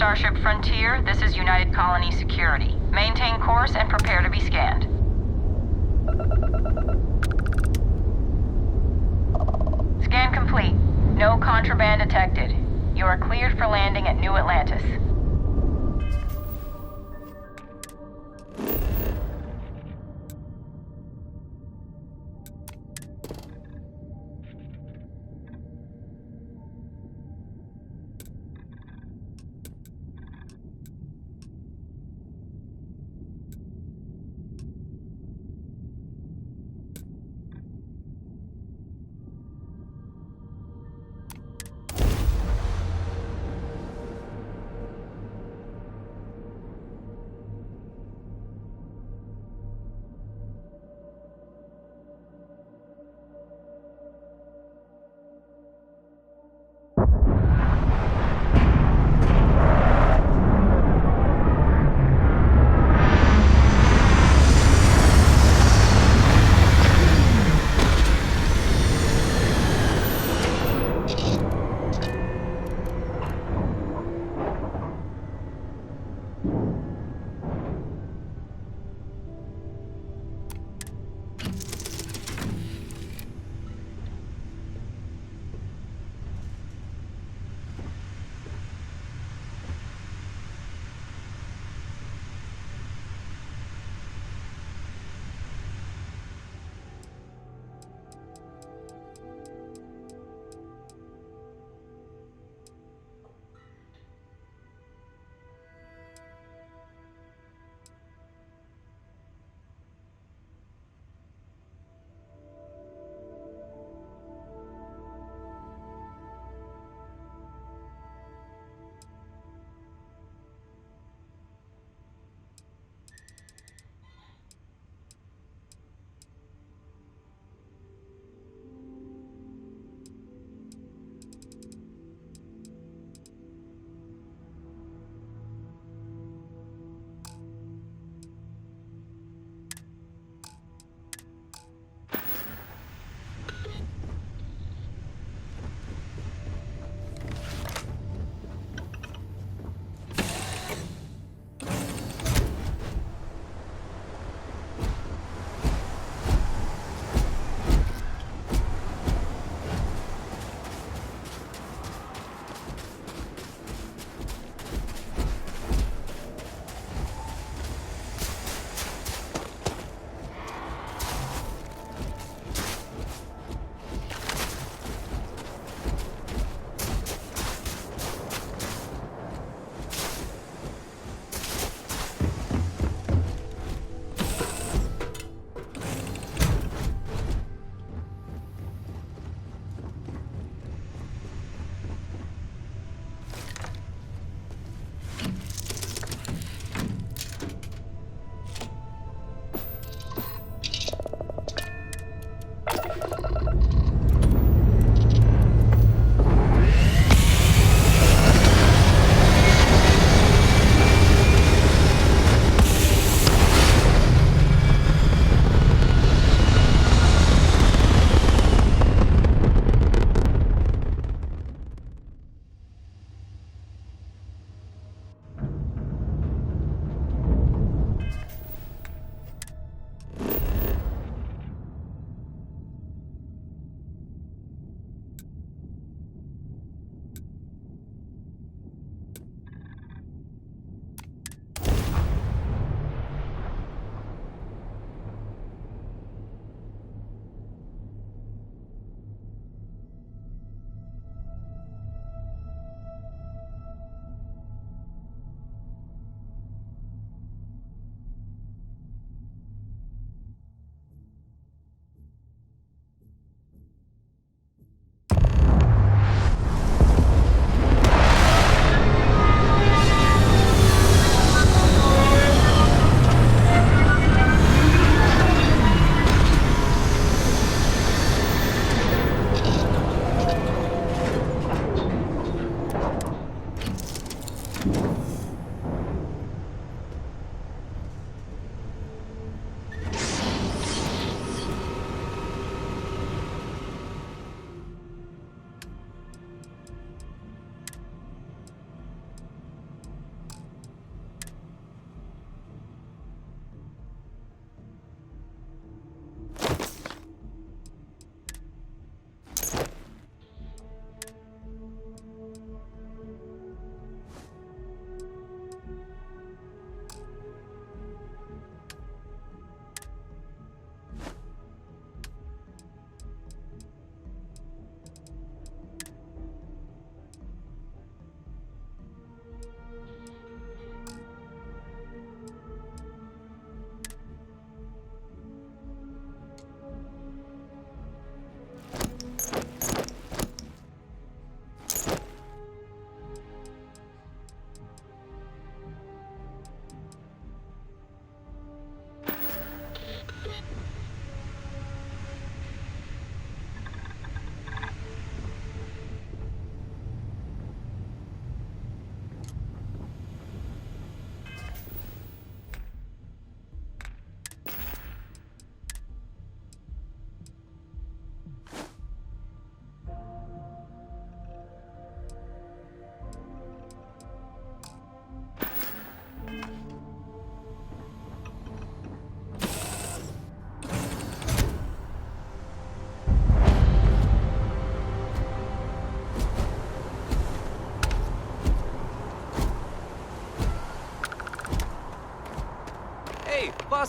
Starship Frontier, this is United Colony Security. Maintain course and prepare to be scanned. Scan complete. No contraband detected. You are cleared for landing at New Atlantis.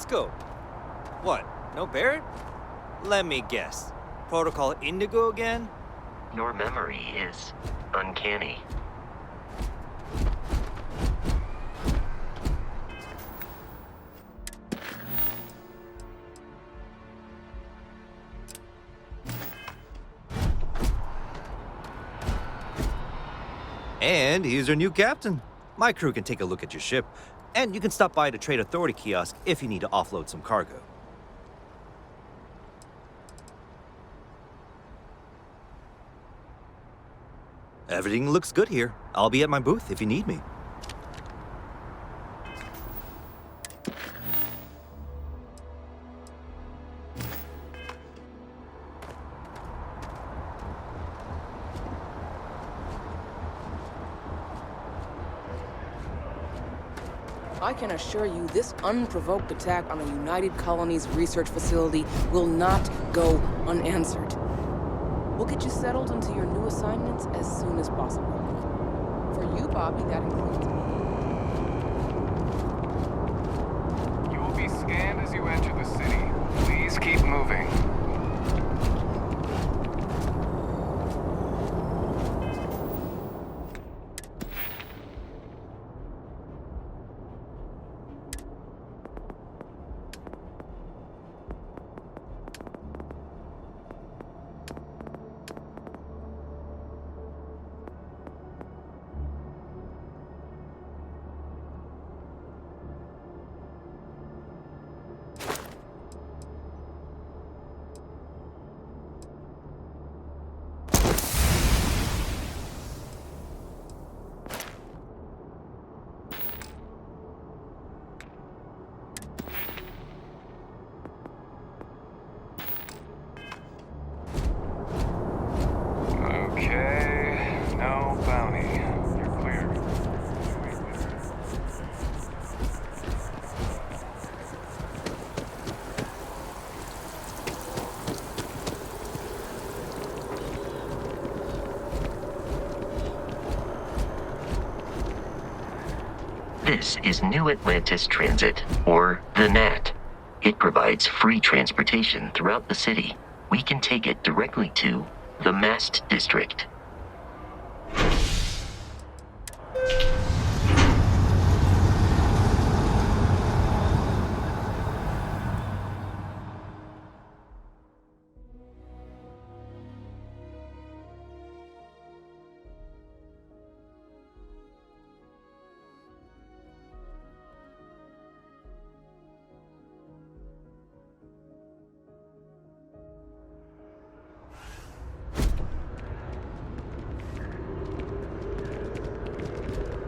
scope. What, no Barrett? Let me guess. Protocol Indigo again? Your memory is uncanny. And here's your new captain. My crew can take a look at your ship, and you can stop by the Trade Authority kiosk if you need to offload some cargo. Everything looks good here. I'll be at my booth if you need me. I can assure you this unprovoked attack on a United Colonies research facility will not go unanswered. We'll get you settled into your new assignments as soon as possible. For you, Bobby, that includes... You will be scanned as you enter the city. Please keep moving. Okay, no bounty. You're clear. This is New Atlantis Transit, or the NAT. It provides free transportation throughout the city. We can take it directly to the Mast District.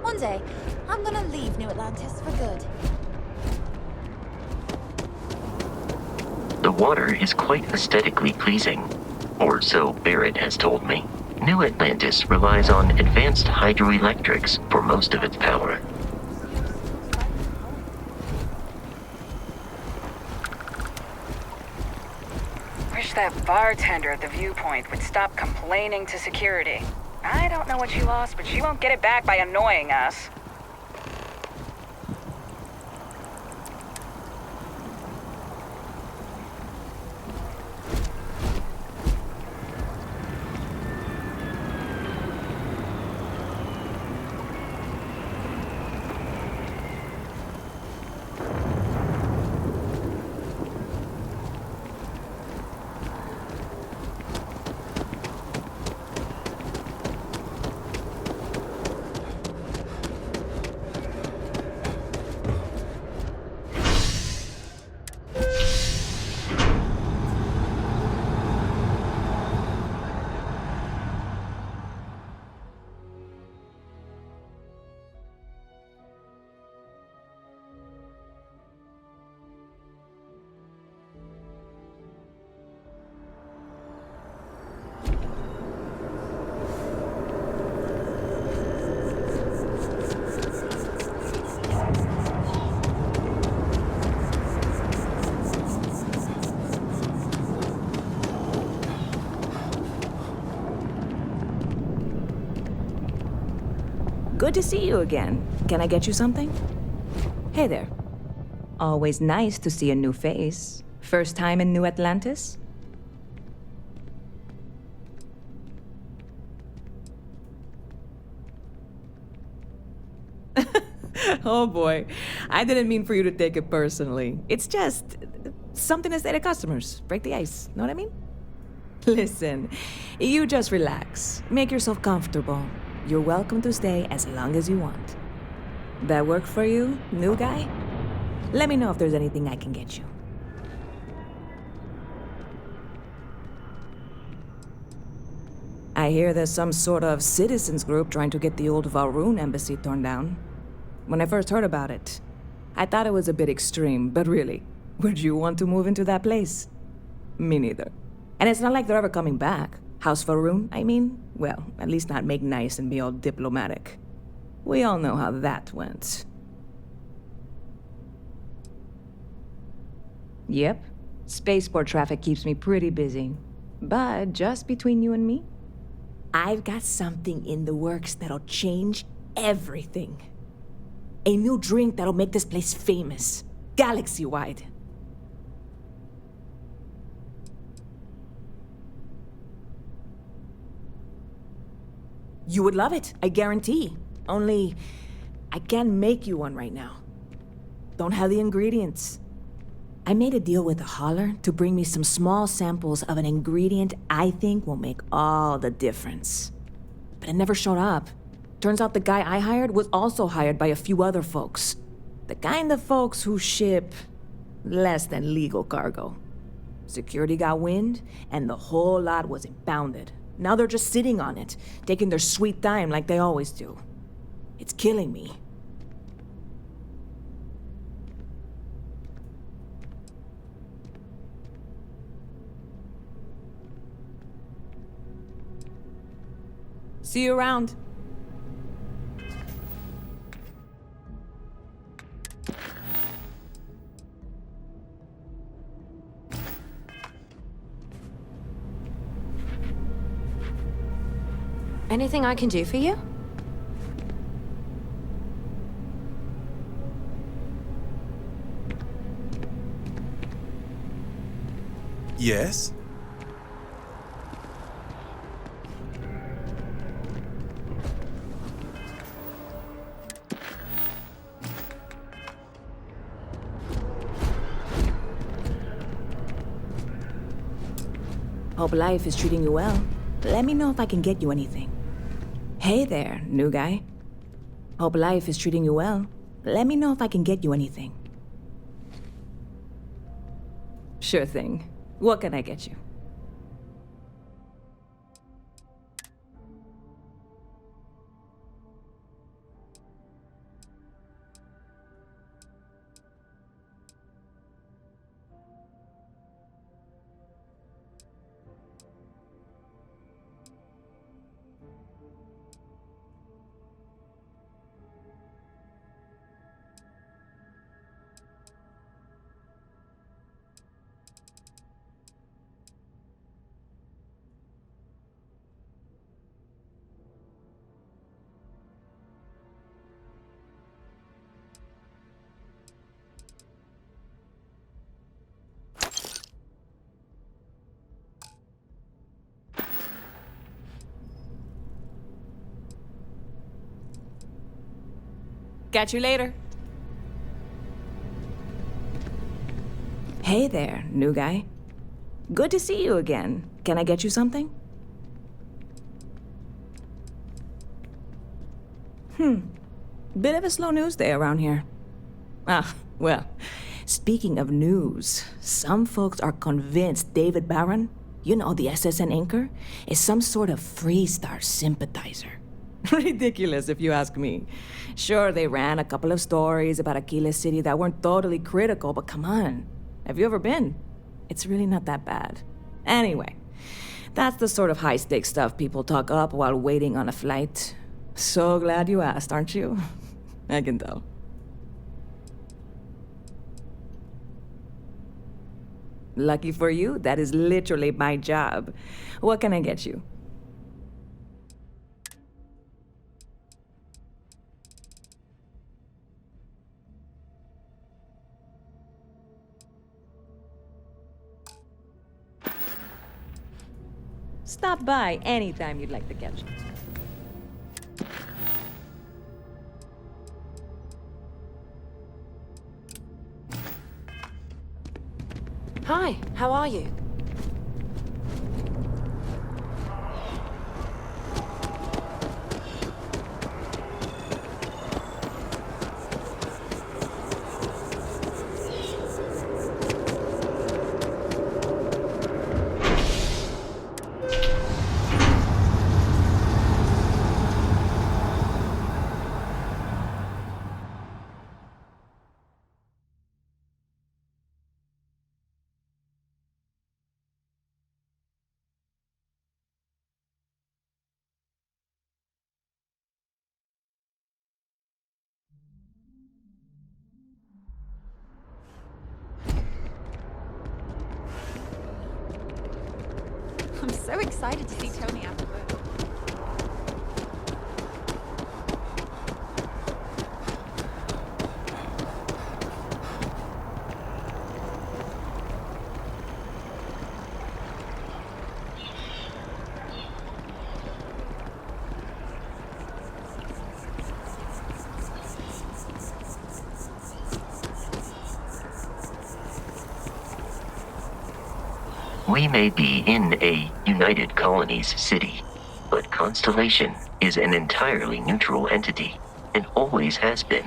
One day, I'm gonna leave New Atlantis for good. The water is quite aesthetically pleasing, or so Barrett has told me. New Atlantis relies on advanced hydroelectrics for most of its power. Wish that bartender at the viewpoint would stop complaining to security. I don't know what she lost, but she won't get it back by annoying us. Good to see you again. Can I get you something? Hey there. Always nice to see a new face. First time in New Atlantis? Oh boy, I didn't mean for you to take it personally. It's just something to say to customers. Break the ice, know what I mean? Listen, you just relax. Make yourself comfortable. You're welcome to stay as long as you want. That work for you, new guy? Let me know if there's anything I can get you. I hear there's some sort of citizens group trying to get the old Valroon embassy torn down. When I first heard about it, I thought it was a bit extreme, but really, would you want to move into that place? Me neither. And it's not like they're ever coming back. House Valroon, I mean? Well, at least not make nice and be all diplomatic. We all know how that went. Yep. Spaceport traffic keeps me pretty busy. But just between you and me, I've got something in the works that'll change everything. A new drink that'll make this place famous, galaxy-wide. You would love it, I guarantee. Only, I can't make you one right now. Don't have the ingredients. I made a deal with a hauler to bring me some small samples of an ingredient I think will make all the difference. But it never showed up. Turns out the guy I hired was also hired by a few other folks. The kind of folks who ship less than legal cargo. Security got wind, and the whole lot was impounded. Now they're just sitting on it, taking their sweet time like they always do. It's killing me. See you around. Anything I can do for you? Yes? Hope life is treating you well. Let me know if I can get you anything. Hey there, new guy. Hope life is treating you well. Let me know if I can get you anything. Sure thing. What can I get you? Catch you later. Hey there, new guy. Good to see you again. Can I get you something? Bit of a slow news day around here. Ah, well, speaking of news, some folks are convinced David Barron, you know, the SSN anchor, is some sort of Freestar sympathizer. Ridiculous, if you ask me. Sure, they ran a couple of stories about Aquila City that weren't totally critical, but come on. Have you ever been? It's really not that bad. Anyway, that's the sort of high-stakes stuff people talk up while waiting on a flight. So glad you asked, aren't you? I can tell. Lucky for you, that is literally my job. What can I get you? Stop by anytime you'd like to catch up. Hi, how are you? I'm so excited to see Tony after work. We may be in a United Colonies city, but Constellation is an entirely neutral entity, and always has been.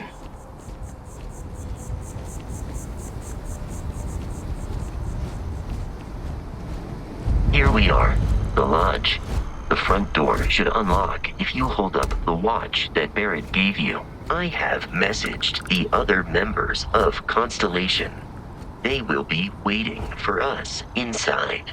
Here we are, the lodge. The front door should unlock if you hold up the watch that Barrett gave you. I have messaged the other members of Constellation. They will be waiting for us inside.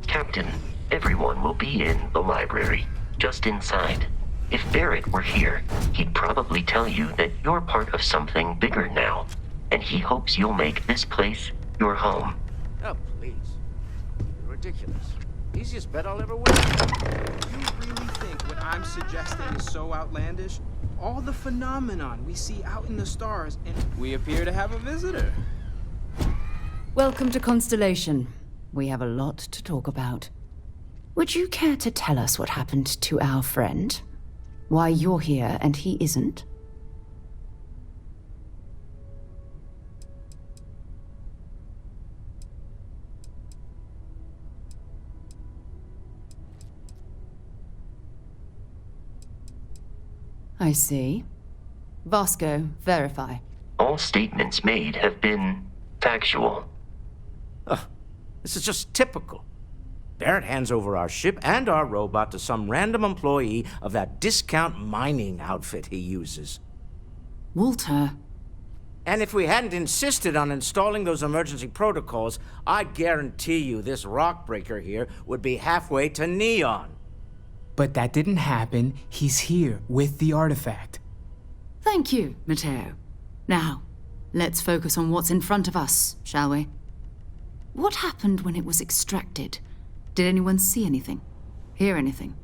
Captain, everyone will be in the library. Just inside. If Barrett were here, he'd probably tell you that you're part of something bigger now, and he hopes you'll make this place your home. Oh, please. You're ridiculous. Easiest bet I'll ever win. You really think what I'm suggesting is so outlandish? All the phenomenon we see out in the stars, and we appear to have a visitor. Welcome to Constellation. We have a lot to talk about. Would you care to tell us what happened to our friend? Why you're here and he isn't? I see. Vasco, verify. All statements made have been factual. Ugh, this is just typical. Barrett hands over our ship and our robot to some random employee of that discount mining outfit he uses. Walter. And if we hadn't insisted on installing those emergency protocols, I guarantee you this rock breaker here would be halfway to Neon. But that didn't happen. He's here with the artifact. Thank you, Matteo. Now, let's focus on what's in front of us, shall we? What happened when it was extracted? Did anyone see anything? Hear anything?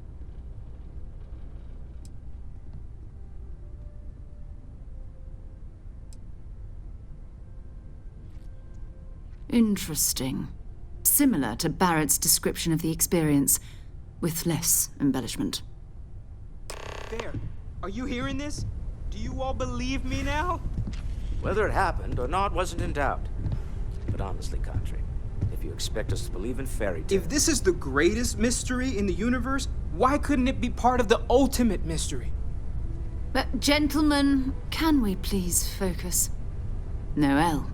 Interesting. Similar to Barrett's description of the experience, with less embellishment. There. Are you hearing this? Do you all believe me now? Whether it happened or not wasn't in doubt. But honestly, Country, if you expect us to believe in fairy tales... If this is the greatest mystery in the universe, why couldn't it be part of the ultimate mystery? But, gentlemen, can we please focus? Noel,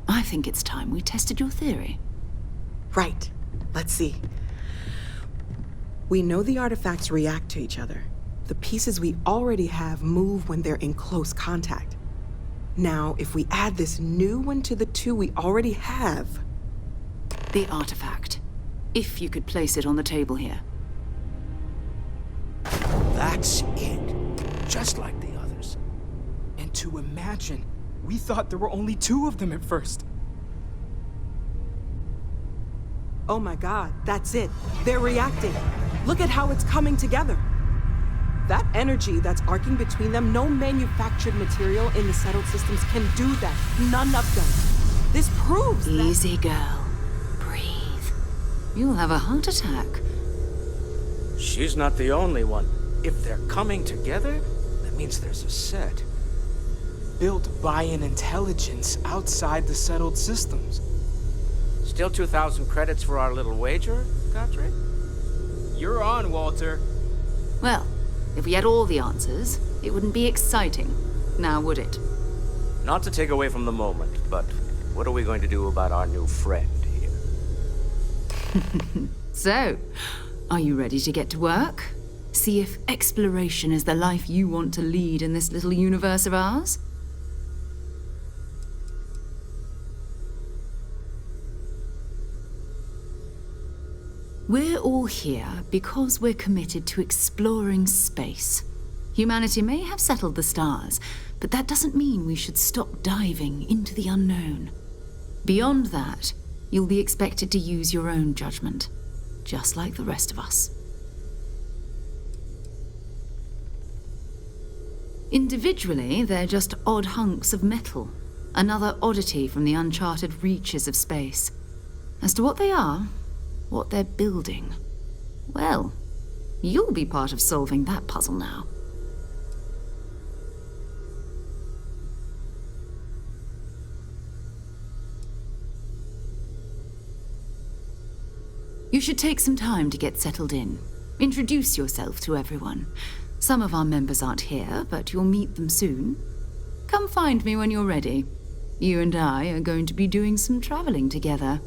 I think it's time we tested your theory. Right. Let's see. We know the artifacts react to each other. The pieces we already have move when they're in close contact. Now, if we add this new one to the two we already have... The artifact. If you could place it on the table here. That's it. Just like the others. And to imagine. We thought there were only 2 of them at first. Oh my god, that's it. They're reacting. Look at how it's coming together. That energy that's arcing between them, no manufactured material in the settled systems can do that. None of them. This proves that— Easy, girl. Breathe. You'll have a heart attack. She's not the only one. If they're coming together, that means there's a set. Built by an intelligence outside the settled systems. Still 2,000 credits for our little wager, Godric? You're on, Walter. Well, if we had all the answers, it wouldn't be exciting. Now, would it? Not to take away from the moment, but what are we going to do about our new friend here? So, are you ready to get to work? See if exploration is the life you want to lead in this little universe of ours? We're all here because we're committed to exploring space. Humanity may have settled the stars, but that doesn't mean we should stop diving into the unknown. Beyond that, you'll be expected to use your own judgment, just like the rest of us. Individually, they're just odd hunks of metal, another oddity from the uncharted reaches of space. As to what they are, what they're building, well, you'll be part of solving that puzzle now. You should take some time to get settled in. Introduce yourself to everyone. Some of our members aren't here, but you'll meet them soon. Come find me when you're ready. You and I are going to be doing some traveling together.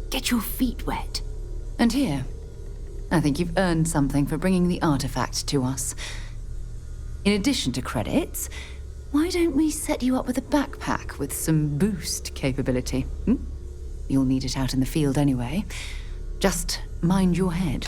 Get your feet wet. And here, I think you've earned something for bringing the artifact to us. In addition to credits, why don't we set you up with a backpack with some boost capability? You'll need it out in the field anyway. Just mind your head.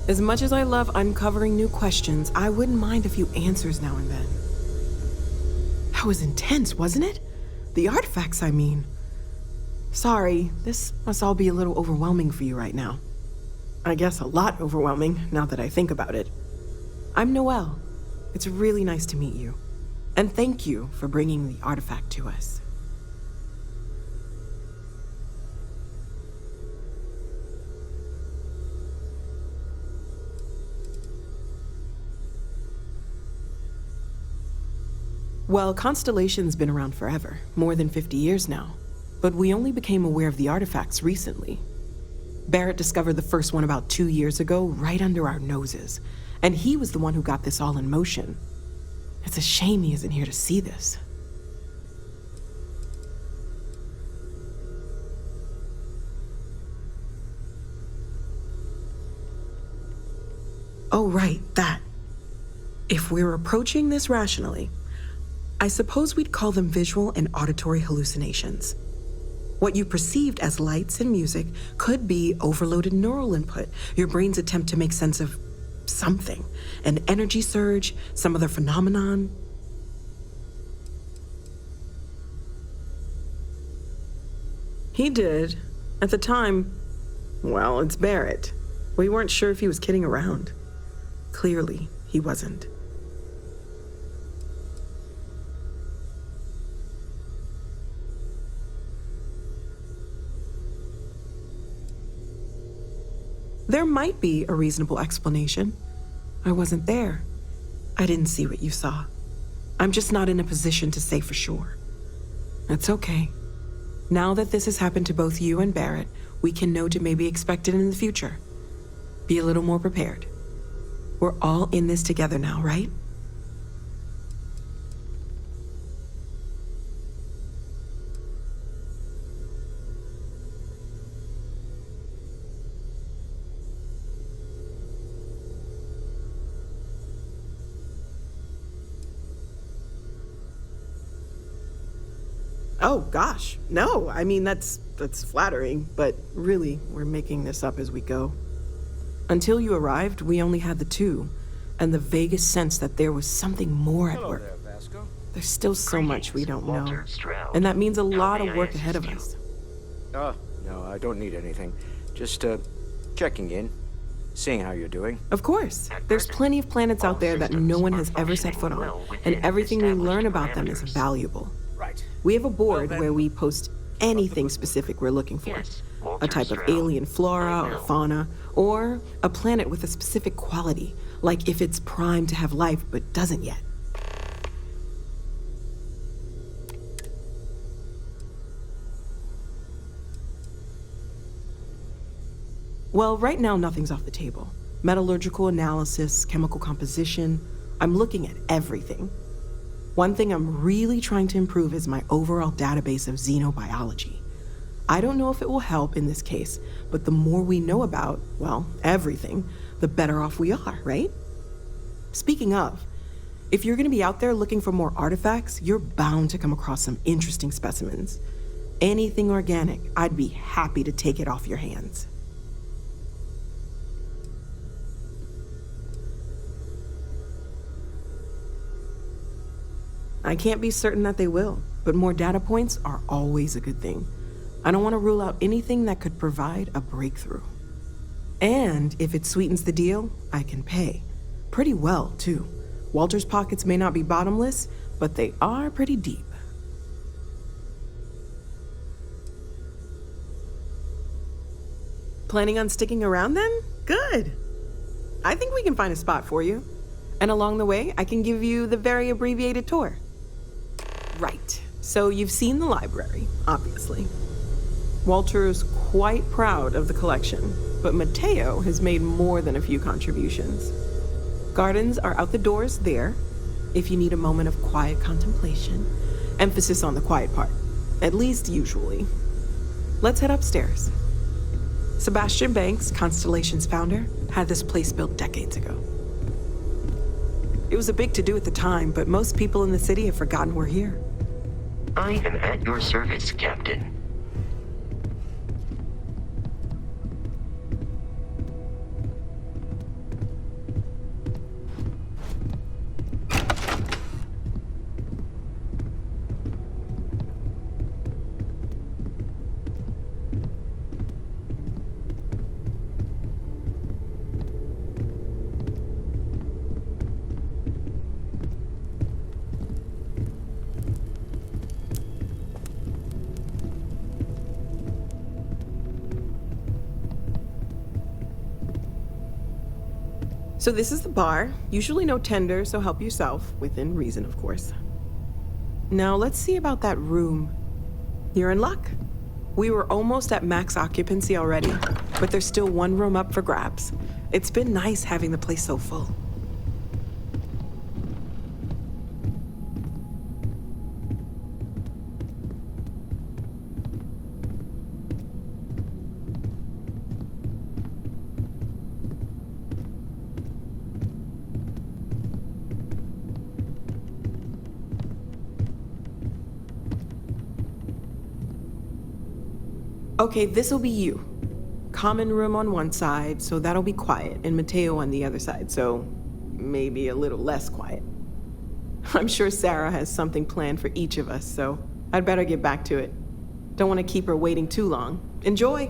As much as I love uncovering new questions, I wouldn't mind a few answers now and then. That was intense, wasn't it? The artifacts, I mean. Sorry, this must all be a little overwhelming for you right now. I guess a lot overwhelming, now that I think about it. I'm Noelle. It's really nice to meet you. And thank you for bringing the artifact to us. Well, Constellation's been around forever, more than 50 years now. But we only became aware of the artifacts recently. Barrett discovered the first one about 2 years ago, right under our noses. And he was the one who got this all in motion. It's a shame he isn't here to see this. Oh, right, that. If we're approaching this rationally, I suppose we'd call them visual and auditory hallucinations. What you perceived as lights and music could be overloaded neural input, your brain's attempt to make sense of something, an energy surge, some other phenomenon. He did. At the time, well, it's Barrett. We weren't sure if he was kidding around. Clearly, he wasn't. There might be a reasonable explanation. I wasn't there. I didn't see what you saw. I'm just not in a position to say for sure. It's okay. Now that this has happened to both you and Barrett, we can know to maybe expect it in the future. Be a little more prepared. We're all in this together now, right? Oh, gosh. No, I mean, that's flattering, but really, we're making this up as we go. Until you arrived, we only had the two, and the vaguest sense that there was something more at work. Hello there, Vasco. There's still so much we don't know, Walter Stroud. and that means a lot may of I work ahead of assist you? us. No, I don't need anything. Just, checking in, seeing how you're doing. Of course. There's plenty of planets out there that no one has ever set foot on, and everything we learn about them is valuable. Right. We have a board where we post anything specific we're looking for. Yes, A Walter type of Stroud. alien flora I or know. fauna, or a planet with a specific quality, like if it's primed to have life but doesn't yet. Well, right now nothing's off the table. Metallurgical analysis, chemical composition, I'm looking at everything. One thing I'm really trying to improve is my overall database of xenobiology. I don't know if it will help in this case, but the more we know about, well, everything, the better off we are, right? Speaking of, if you're gonna be out there looking for more artifacts, you're bound to come across some interesting specimens. Anything organic, I'd be happy to take it off your hands. I can't be certain that they will, but more data points are always a good thing. I don't want to rule out anything that could provide a breakthrough. And if it sweetens the deal, I can pay. Pretty well, too. Walter's pockets may not be bottomless, but they are pretty deep. Planning on sticking around then? Good. I think we can find a spot for you. And along the way, I can give you the very abbreviated tour. Right. So you've seen the library, obviously. Walter is quite proud of the collection, but Mateo has made more than a few contributions. Gardens are out the doors there, if you need a moment of quiet contemplation. Emphasis on the quiet part, at least usually. Let's head upstairs. Sebastian Banks, Constellation's founder, had this place built decades ago. It was a big to-do at the time, but most people in the city have forgotten we're here. I am at your service, Captain. So this is the bar. Usually no tender, so help yourself, within reason, of course. Now let's see about that room. You're in luck. We were almost at max occupancy already, but there's still one room up for grabs. It's been nice having the place so full. Okay, this'll be you. Common room on one side, so that'll be quiet, and Mateo on the other side, so maybe a little less quiet. I'm sure Sarah has something planned for each of us, so I'd better get back to it. Don't want to keep her waiting too long. Enjoy!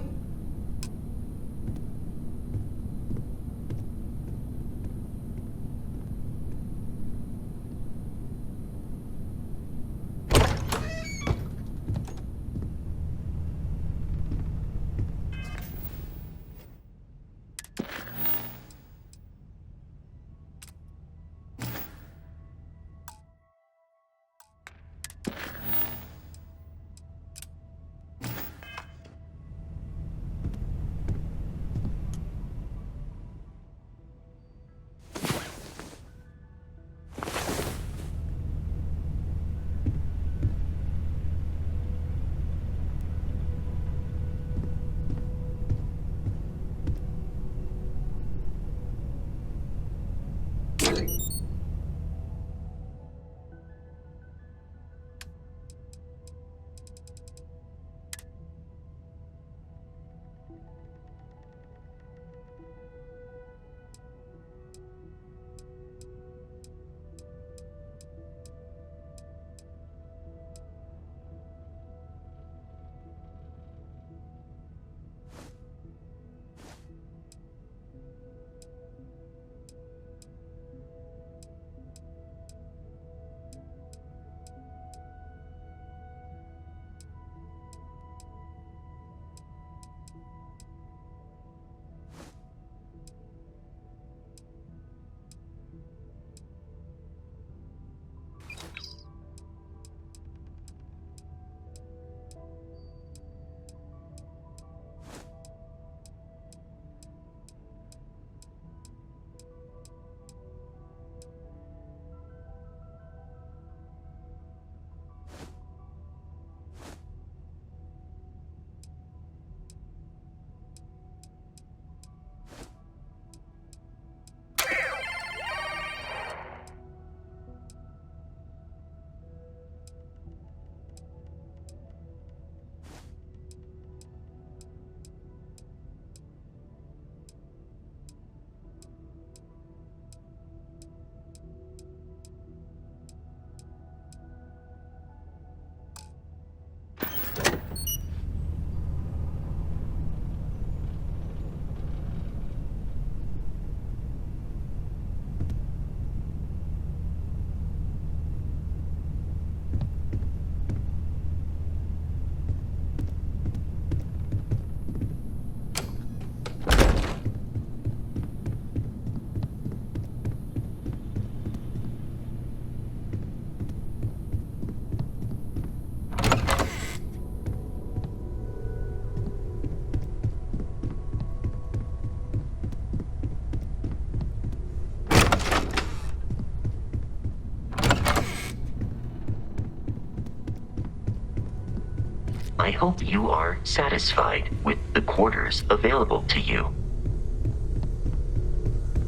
I hope you are satisfied with the quarters available to you.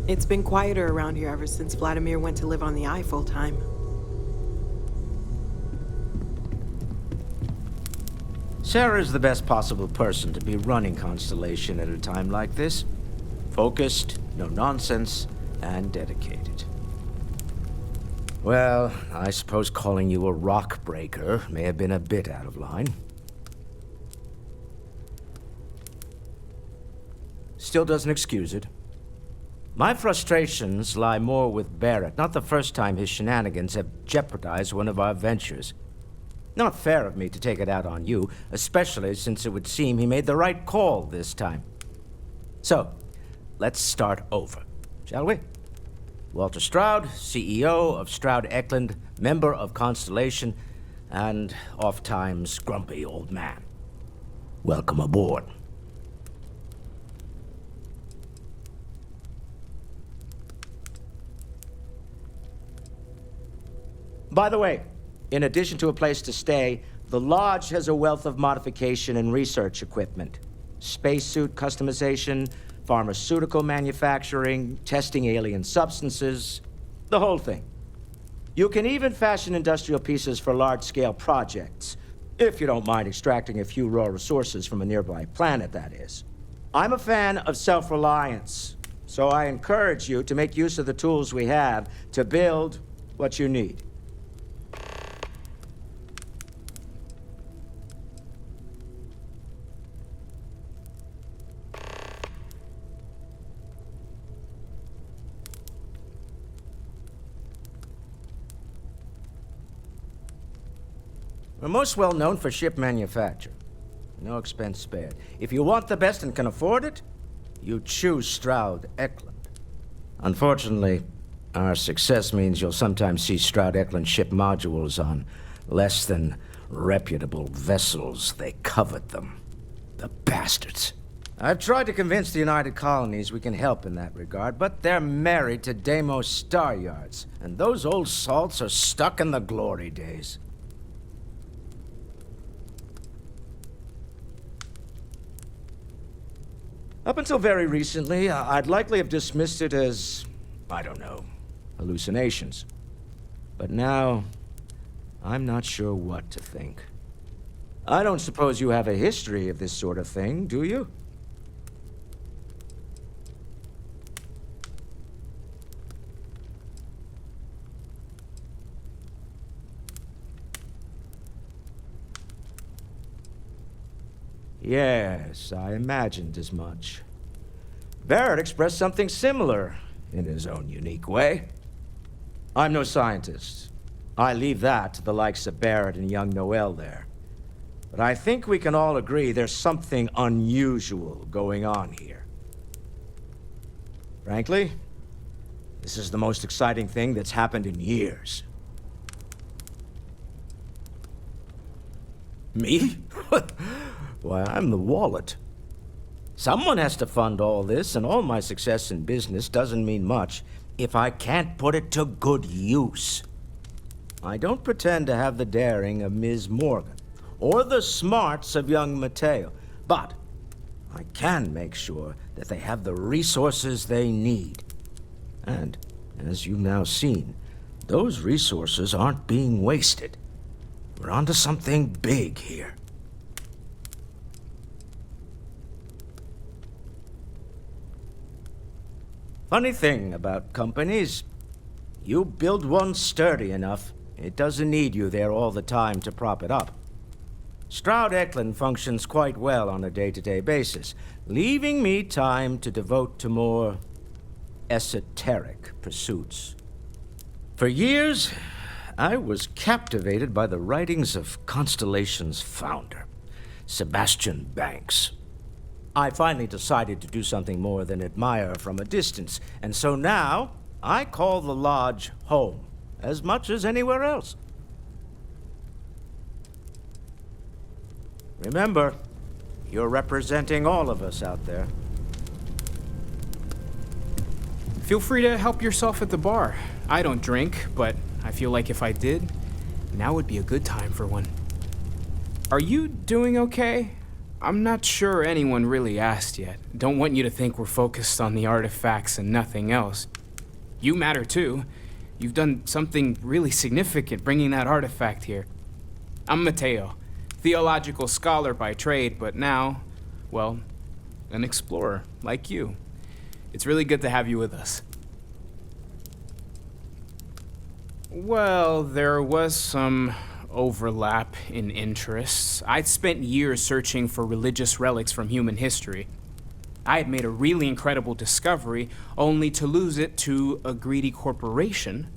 It's been quieter around here ever since Vladimir went to live on the Eye full-time. Sarah's the best possible person to be running Constellation at a time like this. Focused, no nonsense, and dedicated. Well, I suppose calling you a rock breaker may have been a bit out of line. Still doesn't excuse it. My frustrations lie more with Barrett, not the first time his shenanigans have jeopardized one of our ventures. Not fair of me to take it out on you, especially since it would seem he made the right call this time. So, let's start over, shall we? Walter Stroud, CEO of Stroud Eklund, member of Constellation, and oft-times grumpy old man. Welcome aboard. By the way, in addition to a place to stay, the Lodge has a wealth of modification and research equipment. Spacesuit customization, pharmaceutical manufacturing, testing alien substances, the whole thing. You can even fashion industrial pieces for large-scale projects, if you don't mind extracting a few raw resources from a nearby planet, that is. I'm a fan of self-reliance, so I encourage you to make use of the tools we have to build what you need. We're most well known for ship manufacture. No expense spared. If you want the best and can afford it, you choose Stroud Eklund. Unfortunately, our success means you'll sometimes see Stroud Eklund ship modules on less than reputable vessels. They covet them. The bastards. I've tried to convince the United Colonies we can help in that regard, but they're married to Deimos Star Yards, and those old salts are stuck in the glory days. Up until very recently, I'd likely have dismissed it as, I don't know, hallucinations. But now, I'm not sure what to think. I don't suppose you have a history of this sort of thing, do you? Yes, I imagined as much. Barrett expressed something similar in his own unique way. I'm no scientist. I leave that to the likes of Barrett and young Noel there. But I think we can all agree there's something unusual going on here. Frankly, this is the most exciting thing that's happened in years. Me? Why, I'm the wallet. Someone has to fund all this, and all my success in business doesn't mean much if I can't put it to good use. I don't pretend to have the daring of Ms. Morgan, or the smarts of young Mateo, but I can make sure that they have the resources they need. And, as you've now seen, those resources aren't being wasted. We're onto something big here. Funny thing about companies, you build one sturdy enough, it doesn't need you there all the time to prop it up. Stroud Eklund functions quite well on a day-to-day basis, leaving me time to devote to more esoteric pursuits. For years, I was captivated by the writings of Constellation's founder, Sebastian Banks. I finally decided to do something more than admire from a distance, and so now I call the Lodge home, as much as anywhere else. Remember, you're representing all of us out there. Feel free to help yourself at the bar. I don't drink, but I feel like if I did, now would be a good time for one. Are you doing okay? I'm not sure anyone really asked yet. Don't want you to think we're focused on the artifacts and nothing else. You matter too. You've done something really significant bringing that artifact here. I'm Mateo, theological scholar by trade, but now, well, an explorer like you. It's really good to have you with us. Well, there was some overlap in interests. I'd spent years searching for religious relics from human history. I had made a really incredible discovery, only to lose it to a greedy corporation.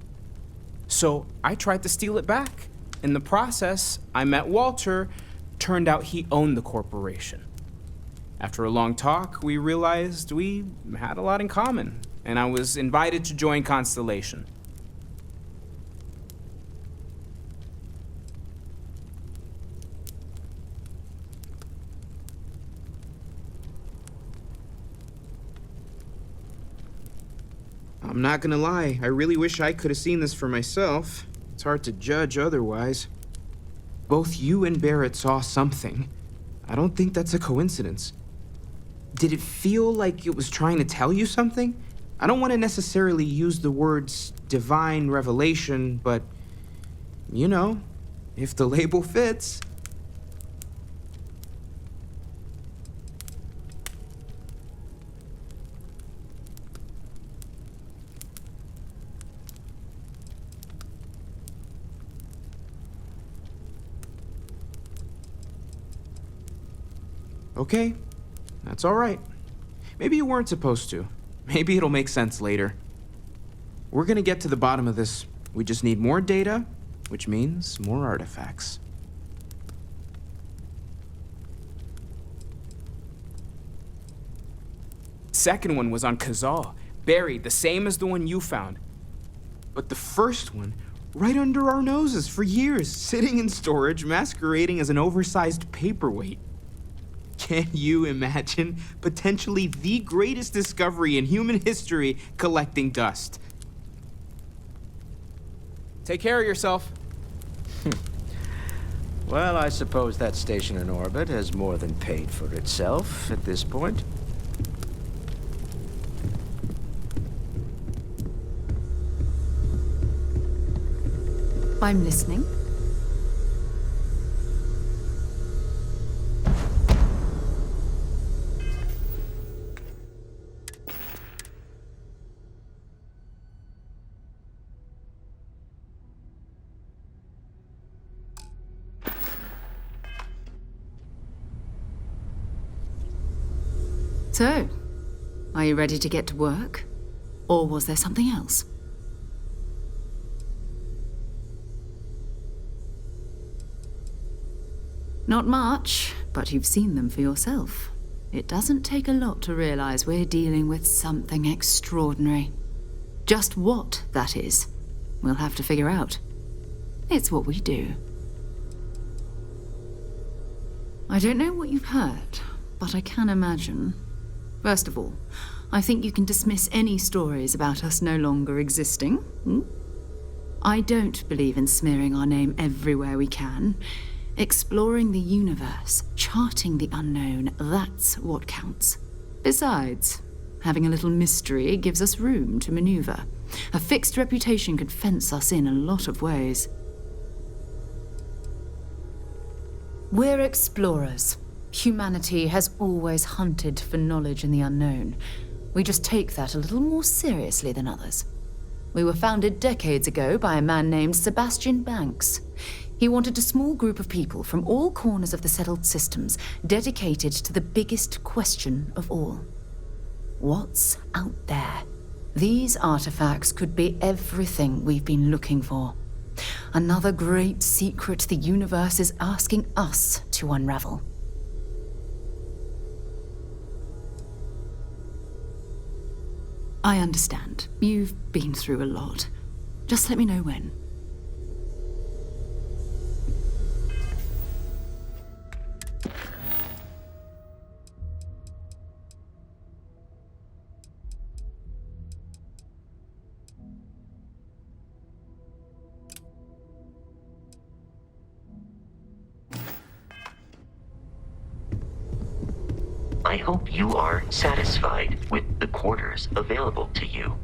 So I tried to steal it back. In the process, I met Walter. Turned out he owned the corporation. After a long talk, we realized we had a lot in common, and I was invited to join Constellation. I'm not gonna lie, I really wish I could have seen this for myself. It's hard to judge otherwise. Both you and Barrett saw something. I don't think that's a coincidence. Did it feel like it was trying to tell you something? I don't want to necessarily use the words divine revelation, but, you know, if the label fits. Okay, that's all right. Maybe you weren't supposed to. Maybe it'll make sense later. We're gonna get to the bottom of this. We just need more data, which means more artifacts. Second one was on Kazal, buried, the same as the one you found. But the first one, right under our noses for years, sitting in storage, masquerading as an oversized paperweight. Can you imagine potentially the greatest discovery in human history collecting dust? Take care of yourself. Well, I suppose that station in orbit has more than paid for itself at this point. I'm listening. So, are you ready to get to work? Or was there something else? Not much, but you've seen them for yourself. It doesn't take a lot to realize we're dealing with something extraordinary. Just what that is, we'll have to figure out. It's what we do. I don't know what you've heard, but I can imagine. First of all, I think you can dismiss any stories about us no longer existing. I don't believe in smearing our name everywhere we can. Exploring the universe, charting the unknown, that's what counts. Besides, having a little mystery gives us room to maneuver. A fixed reputation could fence us in a lot of ways. We're explorers. Humanity has always hunted for knowledge in the unknown. We just take that a little more seriously than others. We were founded decades ago by a man named Sebastian Banks. He wanted a small group of people from all corners of the settled systems dedicated to the biggest question of all. What's out there? These artifacts could be everything we've been looking for. Another great secret the universe is asking us to unravel. I understand. You've been through a lot. Just let me know when. I hope you are satisfied with the quarters available to you.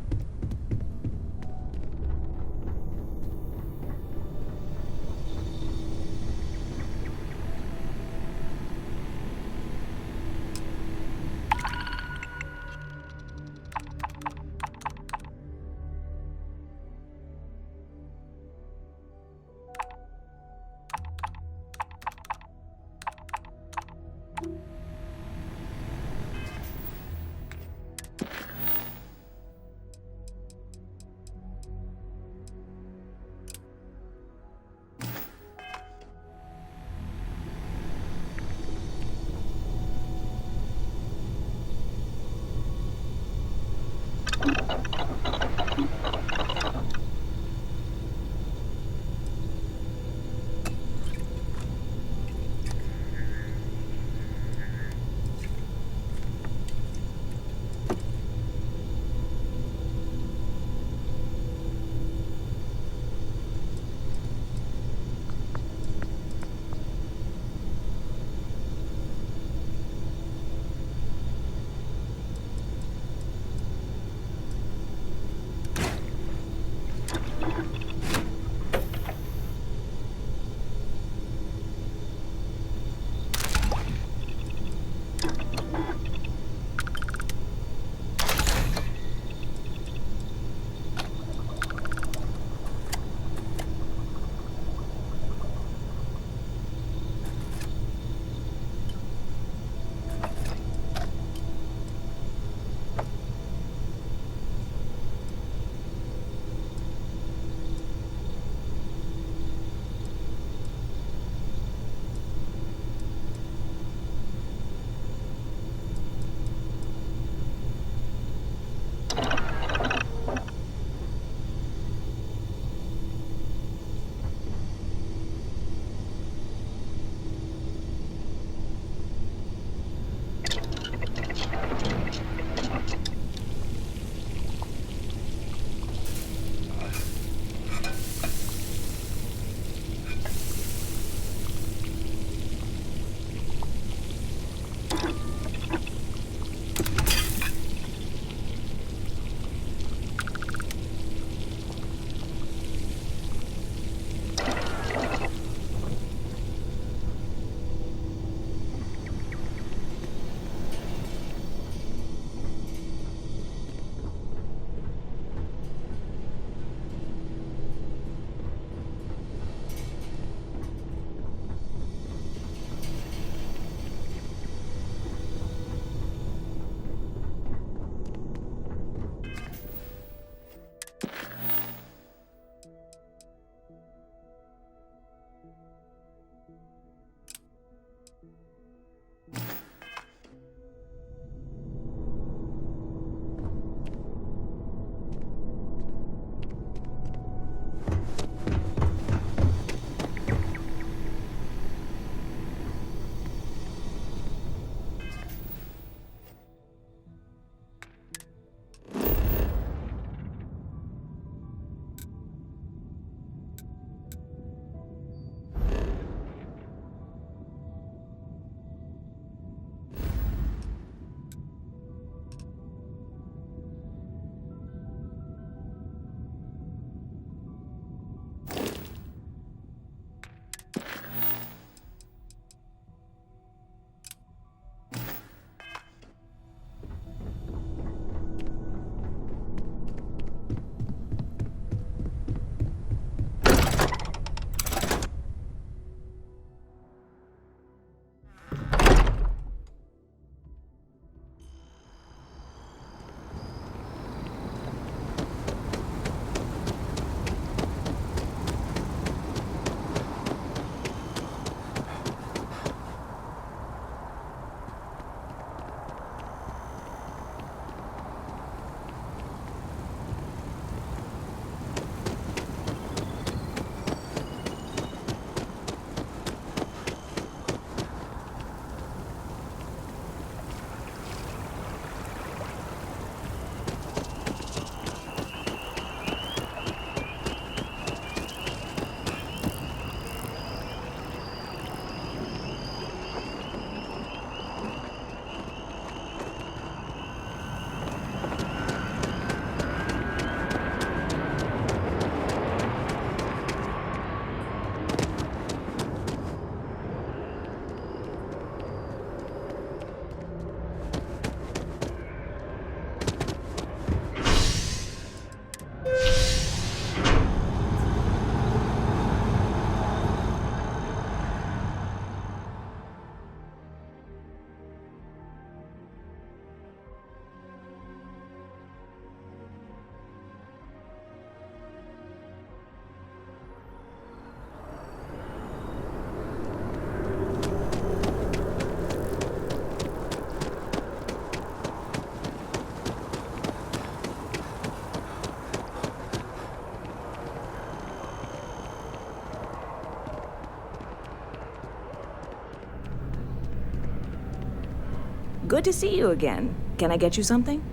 Good to see you again. Can I get you something?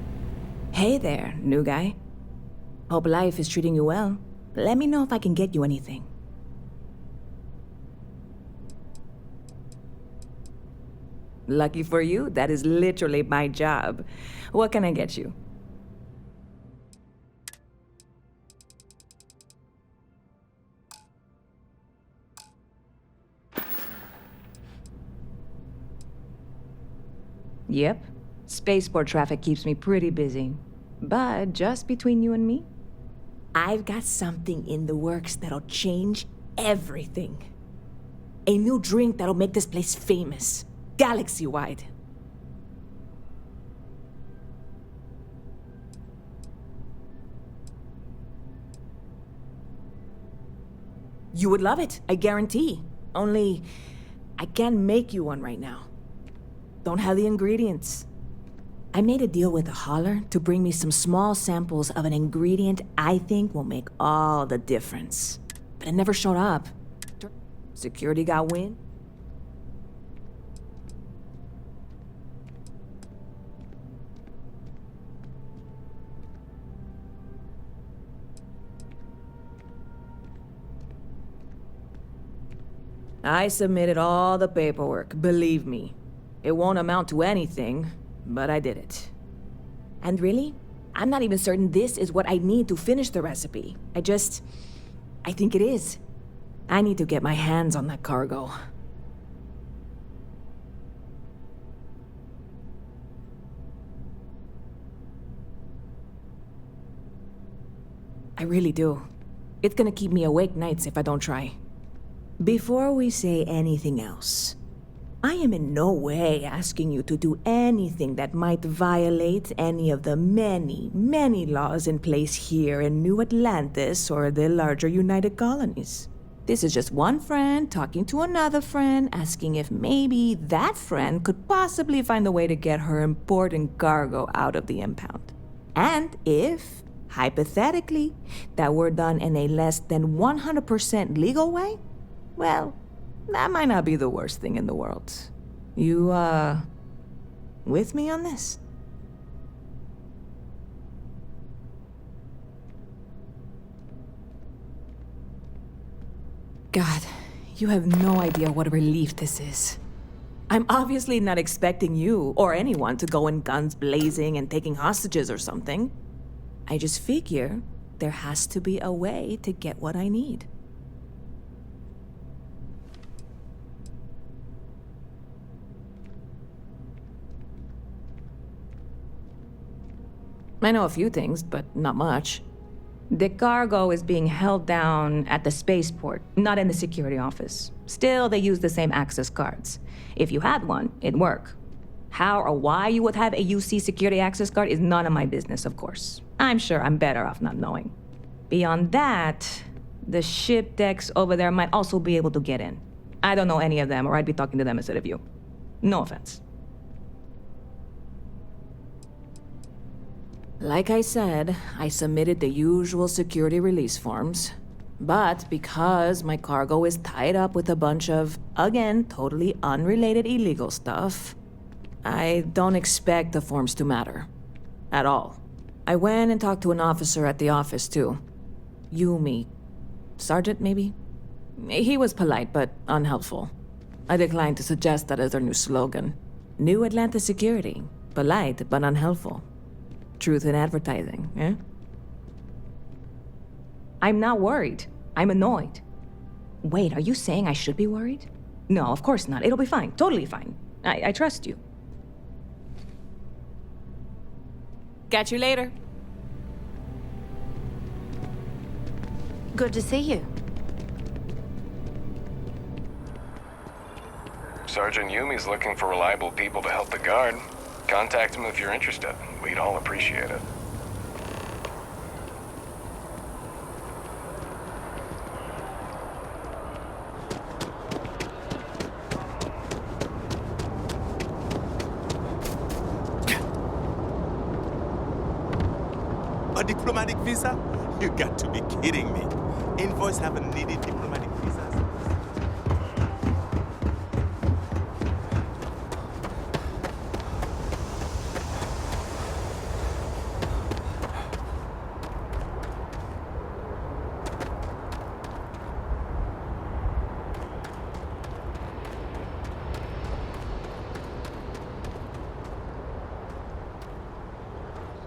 Hey there, new guy. Hope life is treating you well. Let me know if I can get you anything. Lucky for you, that is literally my job. What can I get you? Yep. Spaceport traffic keeps me pretty busy. But just between you and me, I've got something in the works that'll change everything. A new drink that'll make this place famous, galaxy-wide. You would love it, I guarantee. Only, I can't make you one right now. Don't have the ingredients. I made a deal with a hauler to bring me some small samples of an ingredient I think will make all the difference. But it never showed up. Security got wind. I submitted all the paperwork, believe me. It won't amount to anything, but I did it. And really, I'm not even certain this is what I need to finish the recipe. I think it is. I need to get my hands on that cargo. I really do. It's gonna keep me awake nights if I don't try. Before we say anything else, I am in no way asking you to do anything that might violate any of the many, many laws in place here in New Atlantis or the larger United Colonies. This is just one friend talking to another friend, asking if maybe that friend could possibly find a way to get her important cargo out of the impound. And if, hypothetically, that were done in a less than 100% legal way, well, that might not be the worst thing in the world. You, with me on this? God, you have no idea what a relief this is. I'm obviously not expecting you or anyone to go in guns blazing and taking hostages or something. I just figure there has to be a way to get what I need. I know a few things, but not much. The cargo is being held down at the spaceport, not in the security office. Still, they use the same access cards. If you had one, it'd work. How or why you would have a UC security access card is none of my business, of course. I'm sure I'm better off not knowing. Beyond that, the ship decks over there might also be able to get in. I don't know any of them, or I'd be talking to them instead of you. No offense. Like I said, I submitted the usual security release forms. But because my cargo is tied up with a bunch of, again, totally unrelated illegal stuff, I don't expect the forms to matter. At all. I went and talked to an officer at the office, too. Yumi. Sergeant, maybe? He was polite, but unhelpful. I declined to suggest that as their new slogan. New Atlantis Security. Polite, but unhelpful. Truth in advertising, eh? I'm not worried. I'm annoyed. Wait, are you saying I should be worried? No, of course not. It'll be fine. Totally fine. I trust you. Catch you later. Good to see you. Sergeant Yumi's looking for reliable people to help the guard. Contact him if you're interested. We'd all appreciate it. A diplomatic visa? You got to be kidding me. Envoys haven't needed diplomatic visas.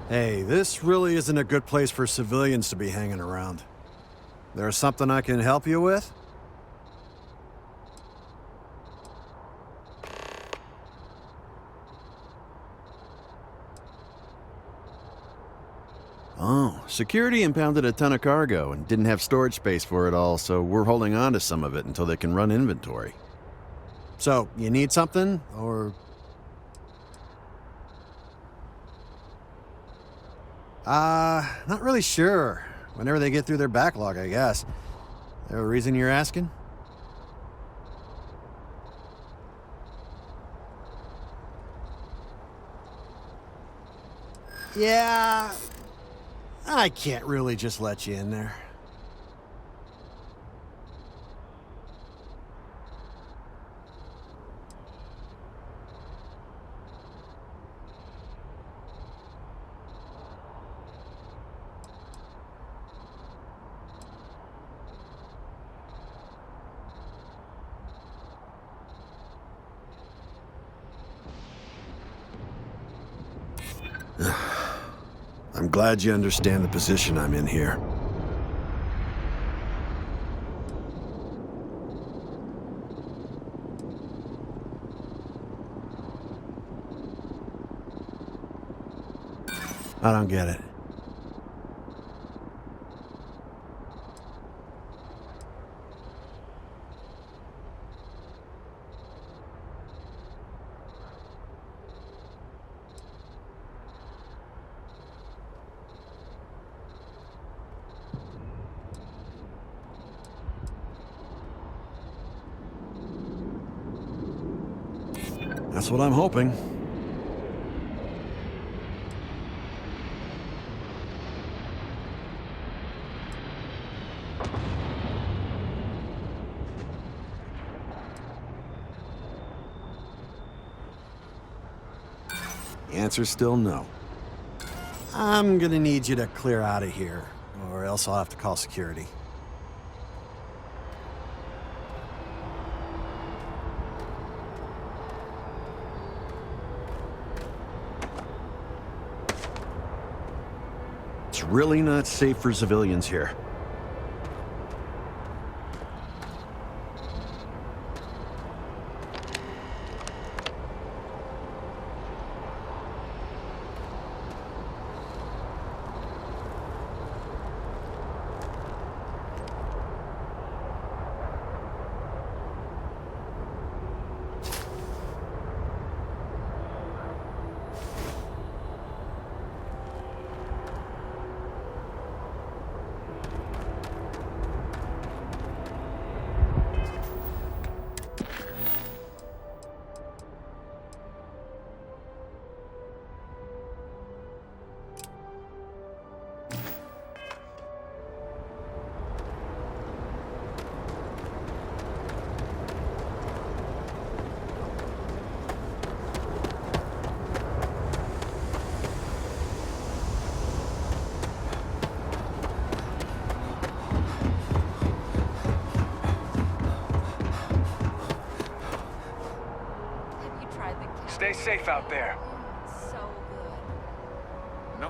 Hey, this really isn't a good place for civilians to be hanging around. There's something I can help you with? Oh, security impounded a ton of cargo and didn't have storage space for it all, so we're holding on to some of it until they can run inventory. So, you need something, or...? Not really sure. Whenever they get through their backlog, I guess. There a reason you're asking? Yeah... I can't really just let you in there. I'm glad you understand the position I'm in here. I don't get it. That's what I'm hoping. The answer's still no. I'm gonna need you to clear out of here, or else I'll have to call security. It's really not safe for civilians here. Stay safe out there. So good.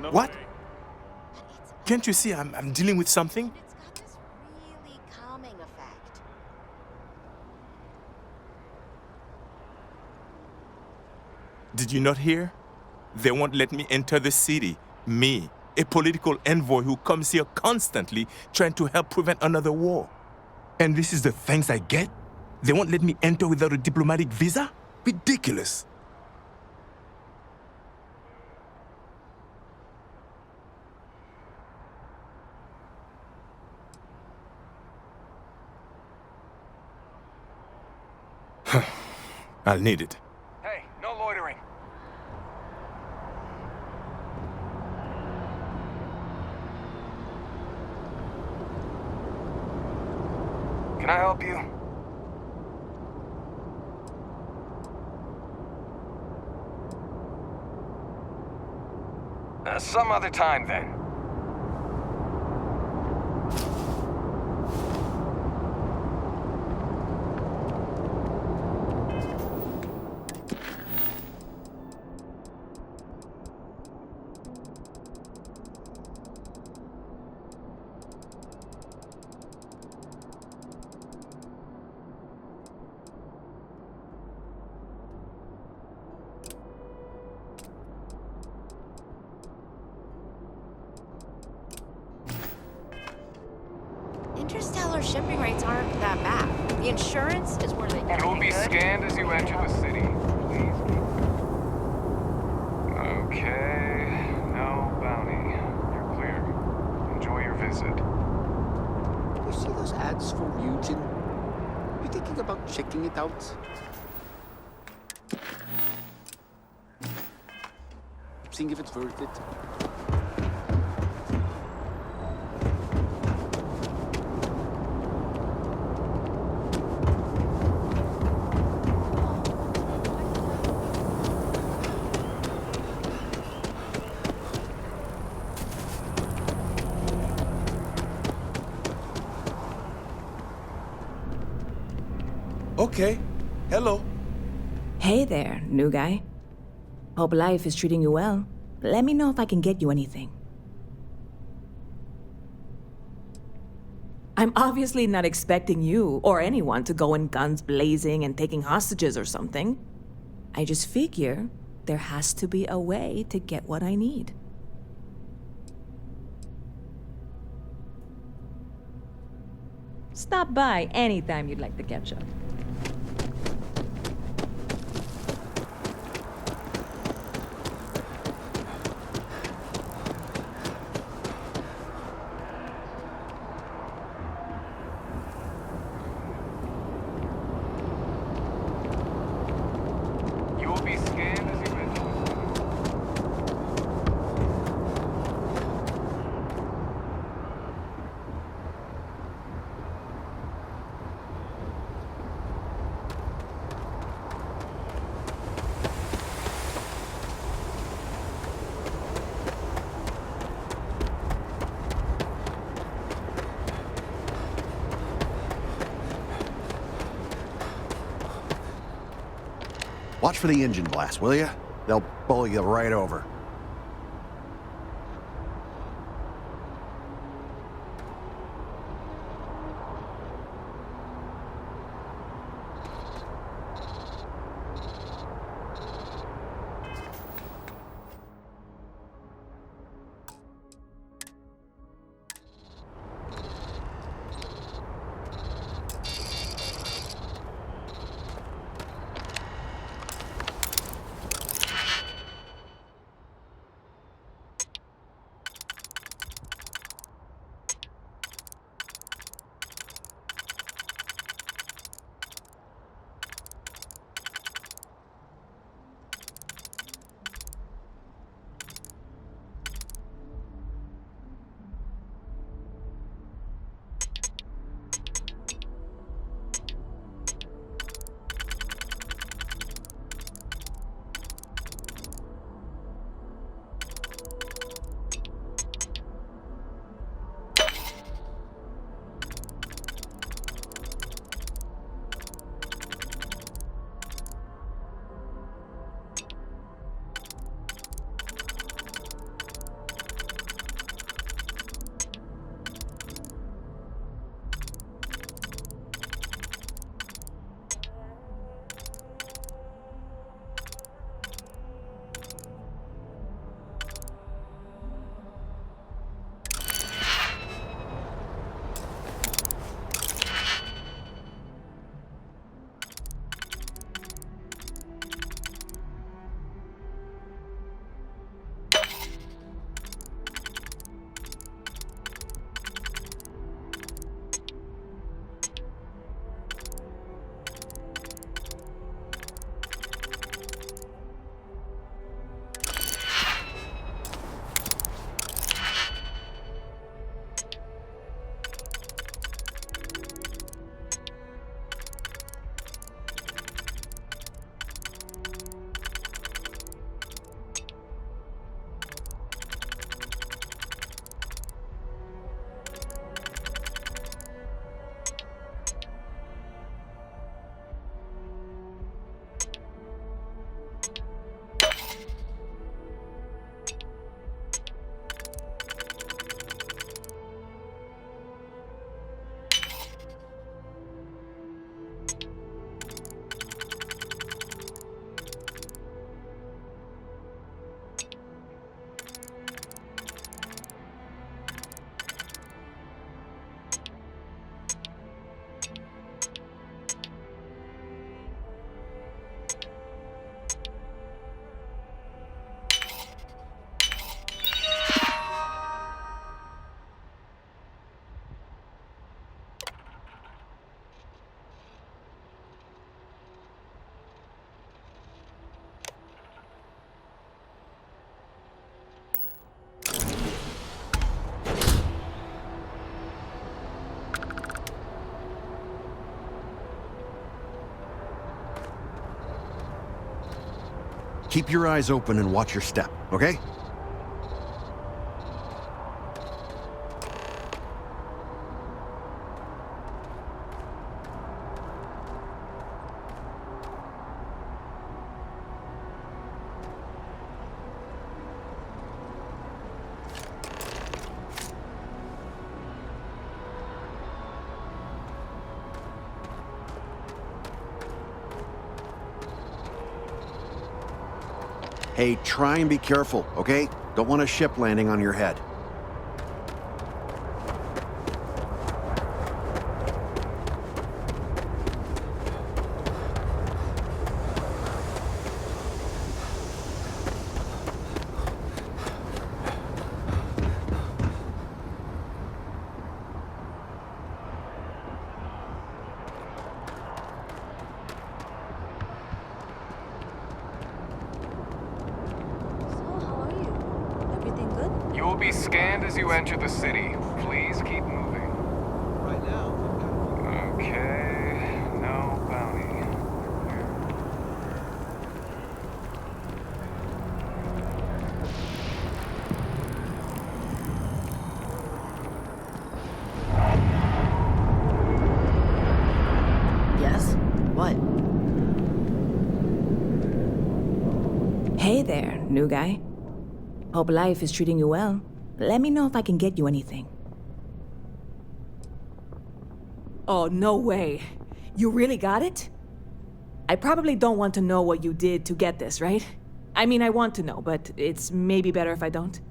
No. What? Can't you see I'm dealing with something? It's got this really calming effect. Did you not hear? They won't let me enter the city. Me, a political envoy who comes here constantly trying to help prevent another war. And this is the thanks I get? They won't let me enter without a diplomatic visa? Ridiculous. I'll need it. Hey, no loitering. Can I help you? Some other time, then. shipping rates aren't that bad. The insurance is where they get. You'll be scanned as you enter the city. Please. Okay. No bounty. You're clear. Enjoy your visit. You see those ads for Mugen? You thinking about checking it out? Seeing if it's worth it. Okay. Hello. Hey there, new guy. Hope life is treating you well. Let me know if I can get you anything. I'm obviously not expecting you or anyone to go in guns blazing and taking hostages or something. I just figure there has to be a way to get what I need. Stop by anytime you'd like to catch up. You'll be scanned as you enter the city. Watch for the engine blast, will you? They'll bowl you right over. Keep your eyes open and watch your step, okay? Hey, try and be careful, okay? Don't want a ship landing on your head. You will be scanned as you enter the city. Please keep moving. Right now. Okay, no bounty. Yes? What? Hey there, new guy. Hope life is treating you well. Let me know if I can get you anything. Oh, no way. You really got it? I probably don't want to know what you did to get this, right? I mean, I want to know, but it's maybe better if I don't.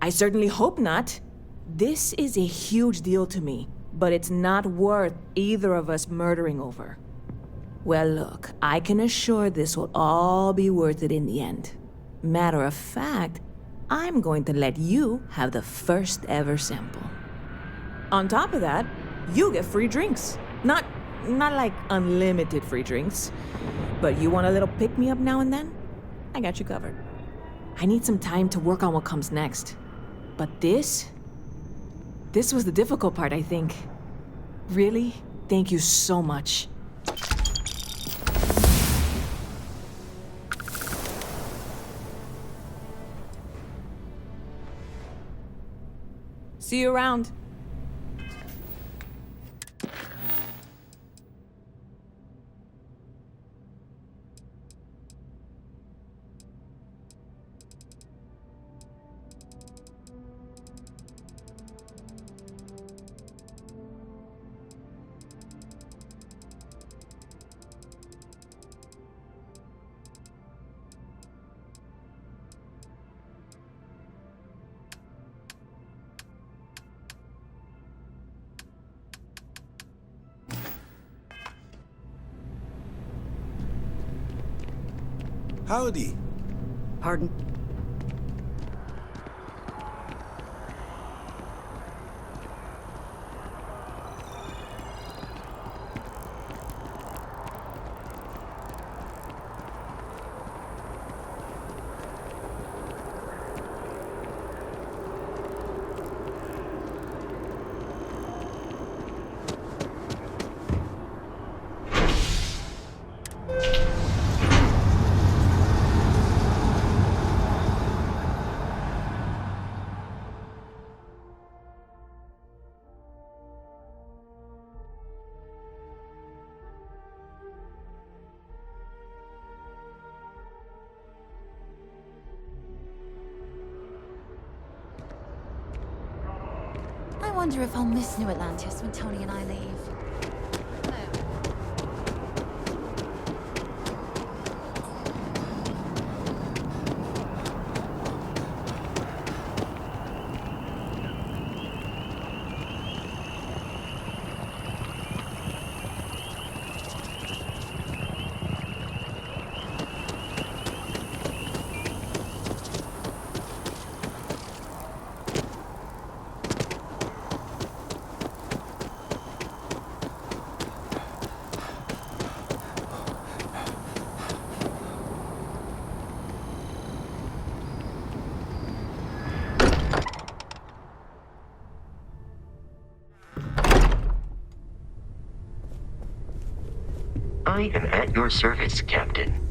I certainly hope not. This is a huge deal to me, but it's not worth either of us murdering over. Well, look, I can assure this will all be worth it in the end. Matter of fact, I'm going to let you have the first ever sample. On top of that, you get free drinks. Not like unlimited free drinks, but you want a little pick-me-up now and then? I got you covered. I need some time to work on what comes next. But this was the difficult part, I think. Really, thank you so much. See you around. Howdy. Pardon? I wonder if I'll miss New Atlantis when Tony and I leave. I am at your service, Captain.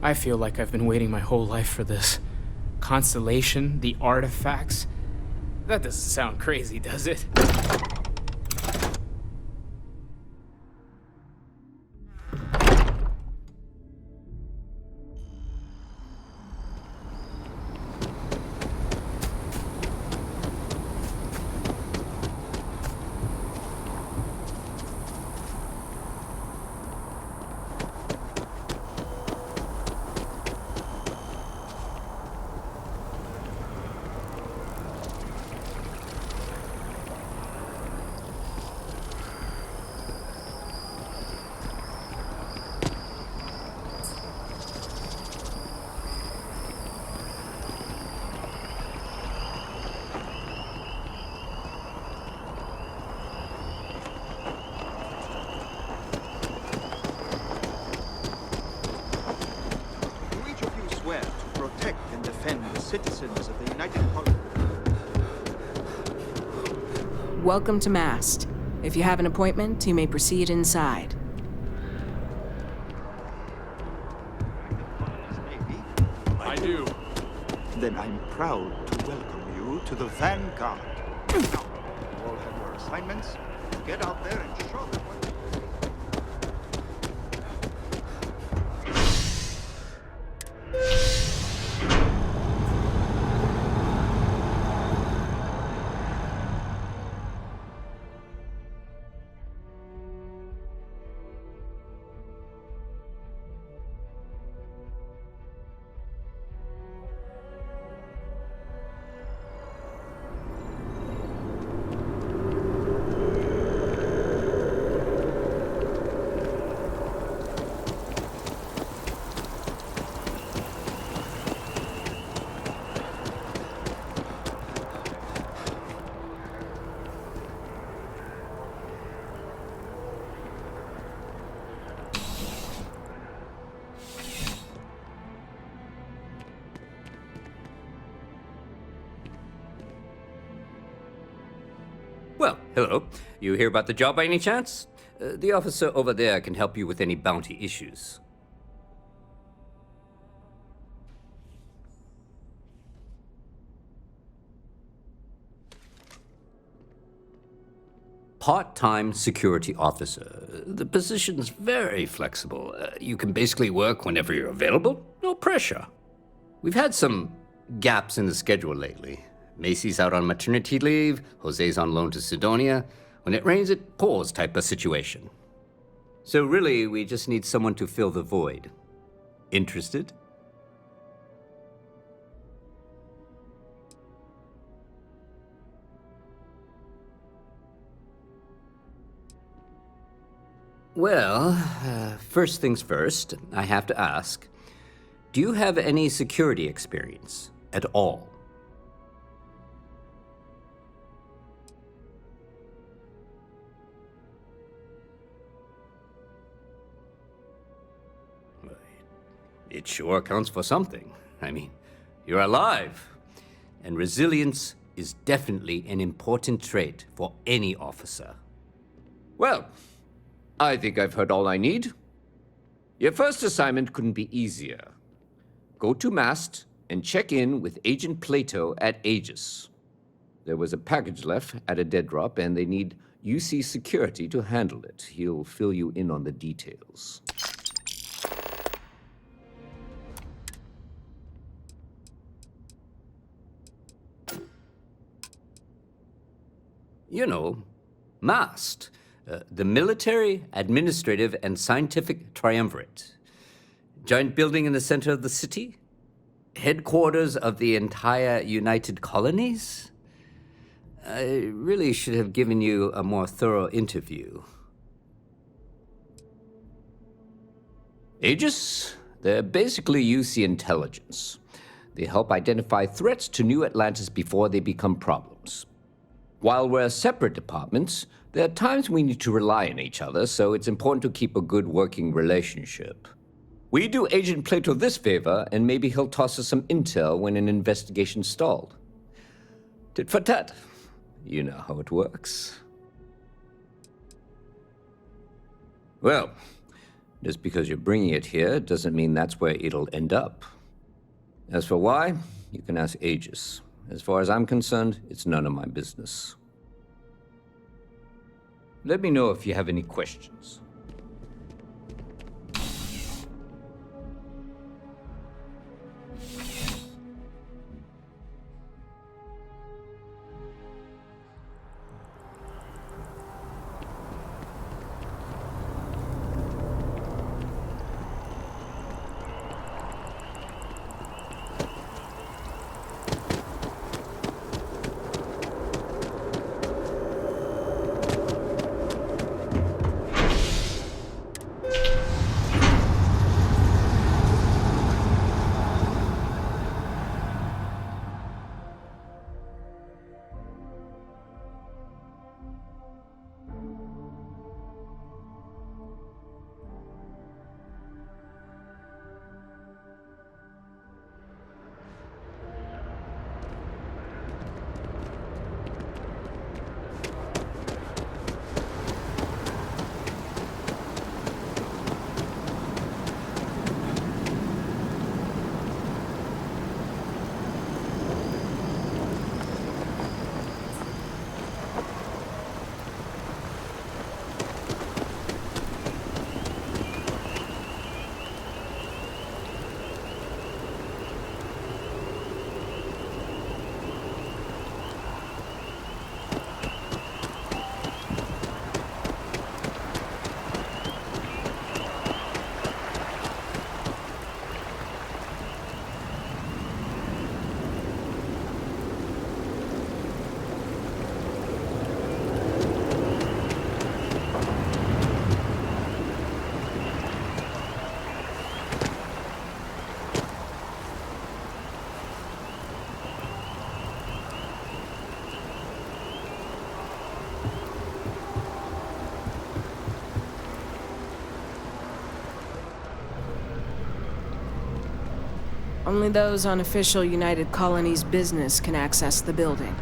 I feel like I've been waiting my whole life for this. Constellation, the artifacts. That doesn't sound crazy, does it? Citizens of the United Colonies. Welcome to Mast. If you have an appointment, you may proceed inside. I do. Then I'm proud to welcome you to the Vanguard. Now, you all have your assignments. Get out there and show them what Well, hello. You hear about the job by any chance? The officer over there can help you with any bounty issues. Part-time security officer. The position's very flexible. You can basically work whenever you're available. No pressure. We've had some gaps in the schedule lately. Macy's out on maternity leave, Jose's on loan to Sidonia. When it rains, it pours type of situation. So really, we just need someone to fill the void. Interested? Well, first things first, I have to ask, do you have any security experience at all? It sure counts for something. I mean, you're alive. And resilience is definitely an important trait for any officer. Well, I think I've heard all I need. Your first assignment couldn't be easier. Go to Mast and check in with Agent Plato at Aegis. There was a package left at a dead drop, and they need UC security to handle it. He'll fill you in on the details. You know, MAST, the Military, Administrative, and Scientific Triumvirate. Giant building in the center of the city? Headquarters of the entire United Colonies? I really should have given you a more thorough interview. Aegis? They're basically UC intelligence. They help identify threats to New Atlantis before they become problems. While we're separate departments, there are times we need to rely on each other, so it's important to keep a good working relationship. We do Agent Plato this favor, and maybe he'll toss us some intel when an investigation stalled. Tit for tat. You know how it works. Well, just because you're bringing it here doesn't mean that's where it'll end up. As for why, you can ask Aegis. As far as I'm concerned, it's none of my business. Let me know if you have any questions. Only those on official United Colonies business can access the building.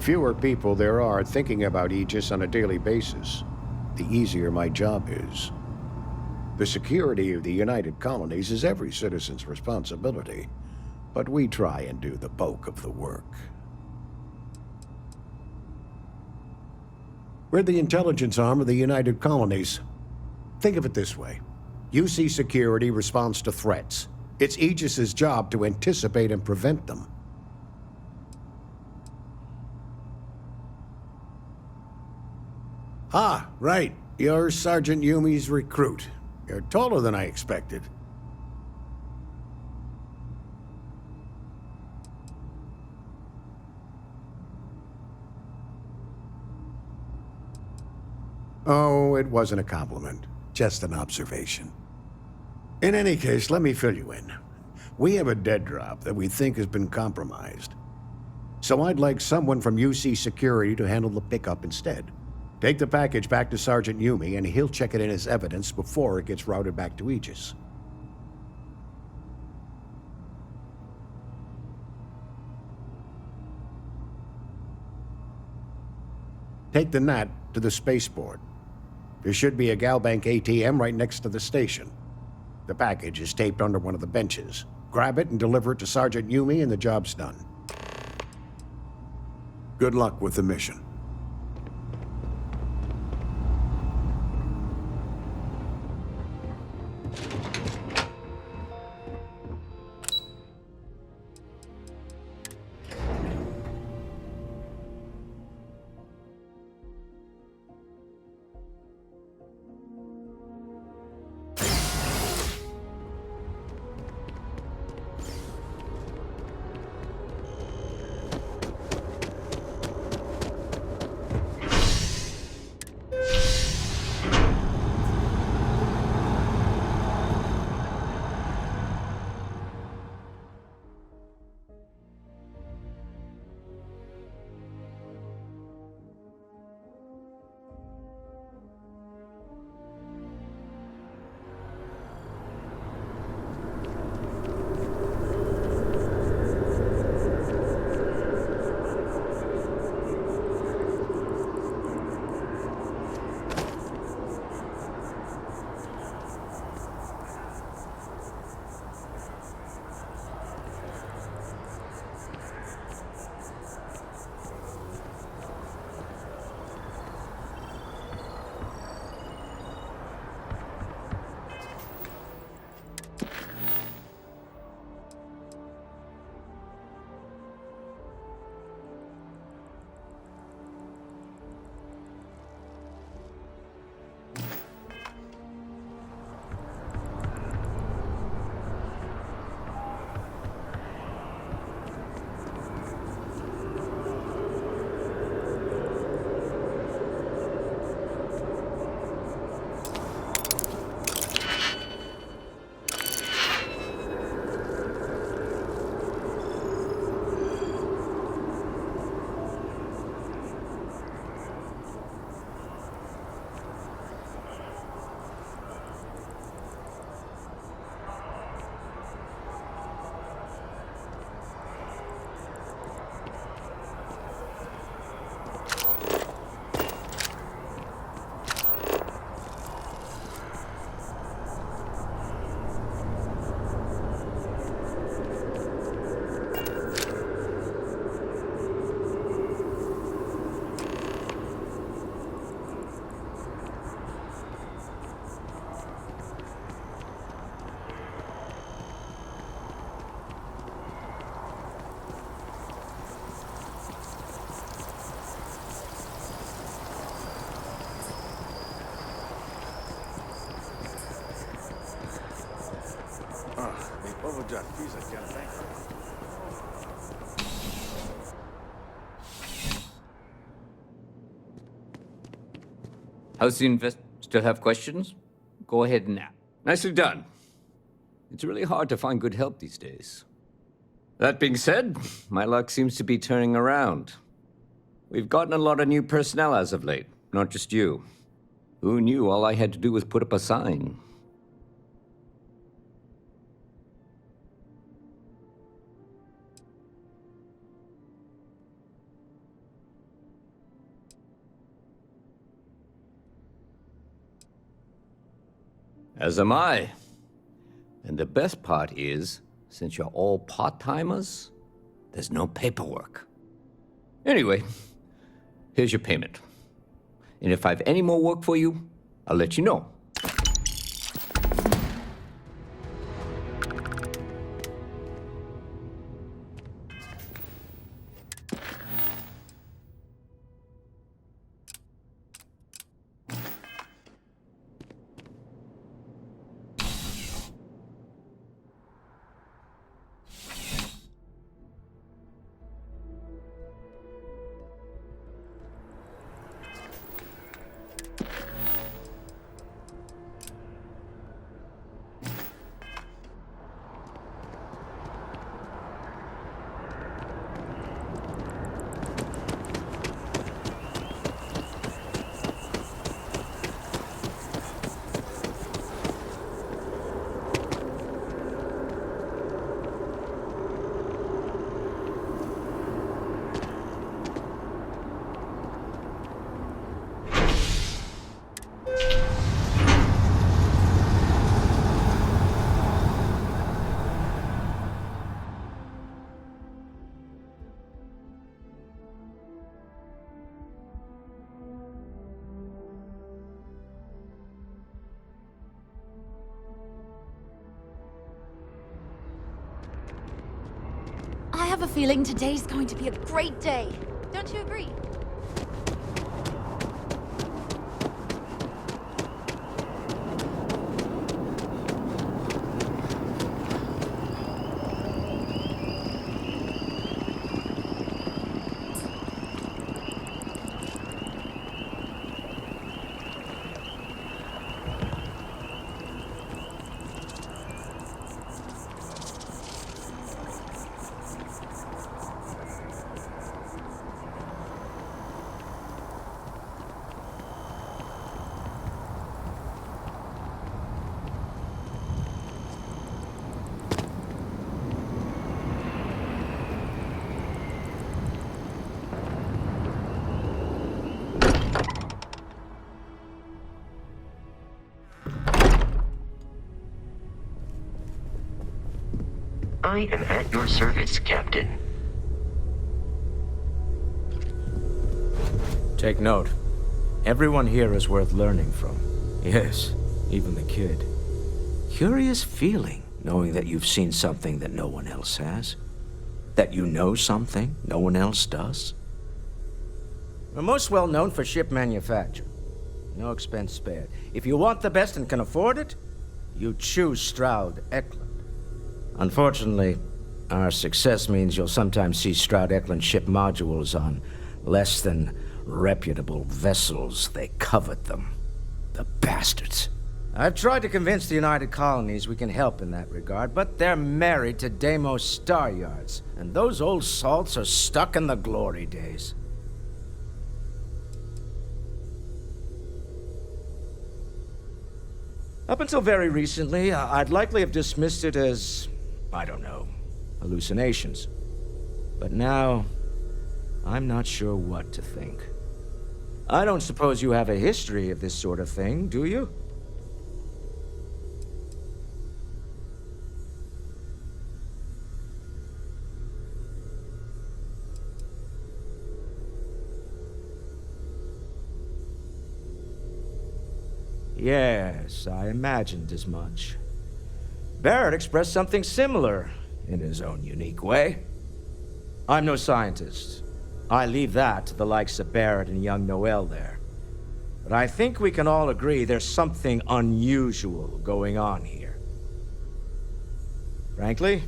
fewer people there are thinking about Aegis on a daily basis, the easier my job is. The security of the United Colonies is every citizen's responsibility, but we try and do the bulk of the work. We're the intelligence arm of the United Colonies. Think of it this way. UC Security responds to threats. It's Aegis's job to anticipate and prevent them. Ah, right. You're Sergeant Yumi's recruit. You're taller than I expected. Oh, it wasn't a compliment. Just an observation. In any case, let me fill you in. We have a dead drop that we think has been compromised. So I'd like someone from UC Security to handle the pickup instead. Take the package back to Sergeant Yumi, and he'll check it in as evidence before it gets routed back to Aegis. Take the Nat to the spaceport. There should be a Galbank ATM right next to the station. The package is taped under one of the benches. Grab it and deliver it to Sergeant Yumi, and the job's done. Good luck with the mission. How's the invest? Still have questions? Go ahead and ask. Nicely done. It's really hard to find good help these days. That being said, my luck seems to be turning around. We've gotten a lot of new personnel as of late, not just you. Who knew all I had to do was put up a sign? As am I. And the best part is, since you're all part-timers, there's no paperwork. Anyway, here's your payment. And if I have any more work for you, I'll let you know. I have a feeling today's going to be a great day. Don't you agree? I am at your service, Captain. Take note. Everyone here is worth learning from. Yes, even the kid. Curious feeling, knowing that you've seen something that no one else has. That you know something no one else does. We're most well known for ship manufacture. No expense spared. If you want the best and can afford it, you choose Stroud Eklund. Unfortunately, our success means you'll sometimes see Stroud Eklund ship modules on less than reputable vessels. They covet them. The bastards. I've tried to convince the United Colonies we can help in that regard, but they're married to Deimos Star Yards, and those old salts are stuck in the glory days. Up until very recently, I'd likely have dismissed it as, I don't know, hallucinations. But now, I'm not sure what to think. I don't suppose you have a history of this sort of thing, do you? Yes, I imagined as much. Barrett expressed something similar, in his own unique way. I'm no scientist. I leave that to the likes of Barrett and young Noel there. But I think we can all agree there's something unusual going on here. Frankly,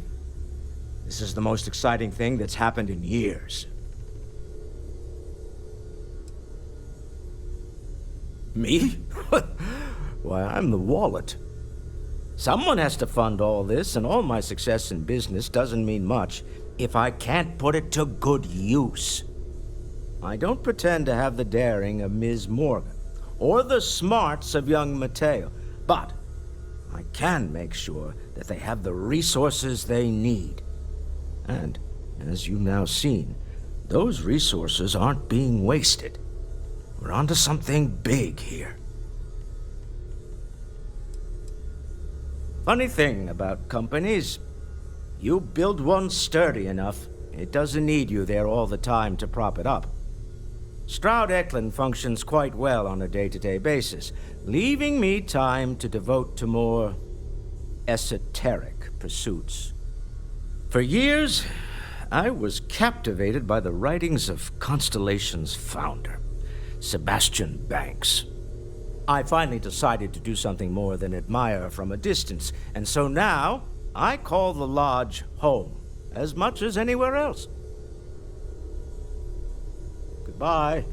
this is the most exciting thing that's happened in years. Me? Why, I'm the wallet. Someone has to fund all this, and all my success in business doesn't mean much if I can't put it to good use. I don't pretend to have the daring of Ms. Morgan, or the smarts of young Mateo, but I can make sure that they have the resources they need. And, as you've now seen, those resources aren't being wasted. We're onto something big here. Funny thing about companies, you build one sturdy enough, it doesn't need you there all the time to prop it up. Stroud-Eklund functions quite well on a day-to-day basis, leaving me time to devote to more esoteric pursuits. For years, I was captivated by the writings of Constellation's founder, Sebastian Banks. I finally decided to do something more than admire from a distance, and so now I call the Lodge home, as much as anywhere else. Goodbye.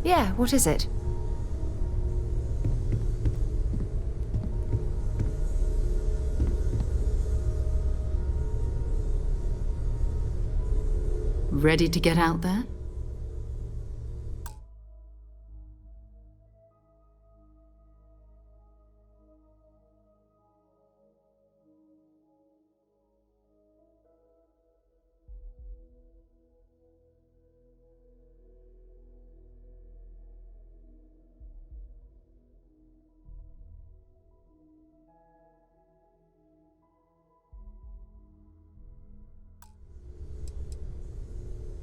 Yeah, what is it? Ready to get out there?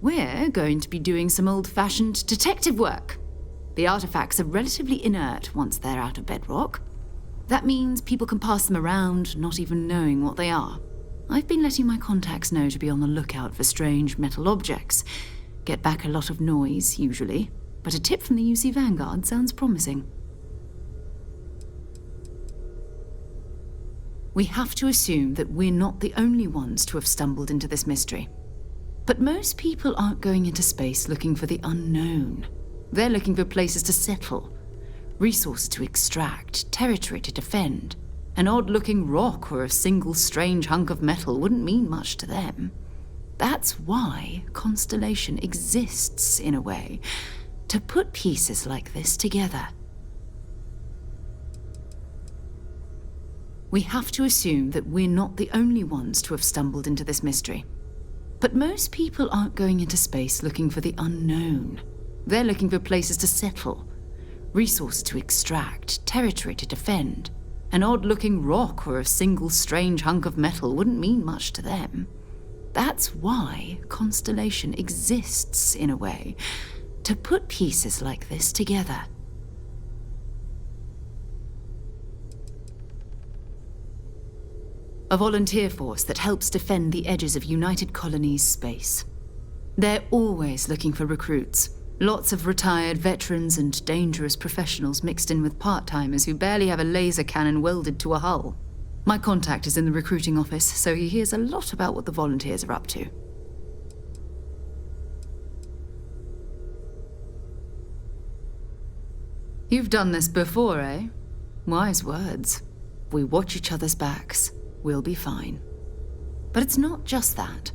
We're going to be doing some old-fashioned detective work. The artifacts are relatively inert once they're out of bedrock. That means people can pass them around, not even knowing what they are. I've been letting my contacts know to be on the lookout for strange metal objects. Get back a lot of noise, usually, but a tip from the UC Vanguard sounds promising. We have to assume that we're not the only ones to have stumbled into this mystery. But most people aren't going into space looking for the unknown. They're looking for places to settle, resources to extract, territory to defend. An odd-looking rock or a single strange hunk of metal wouldn't mean much to them. That's why Constellation exists, in a way, to put pieces like this together. We have to assume that we're not the only ones to have stumbled into this mystery. But most people aren't going into space looking for the unknown. They're looking for places to settle, resources to extract, territory to defend. An odd-looking rock or a single strange hunk of metal wouldn't mean much to them. That's why Constellation exists, in a way, to put pieces like this together. A volunteer force that helps defend the edges of United Colonies space. They're always looking for recruits. Lots of retired veterans and dangerous professionals mixed in with part-timers who barely have a laser cannon welded to a hull. My contact is in the recruiting office, so he hears a lot about what the volunteers are up to. You've done this before, eh? Wise words. We watch each other's backs. We'll be fine. But it's not just that.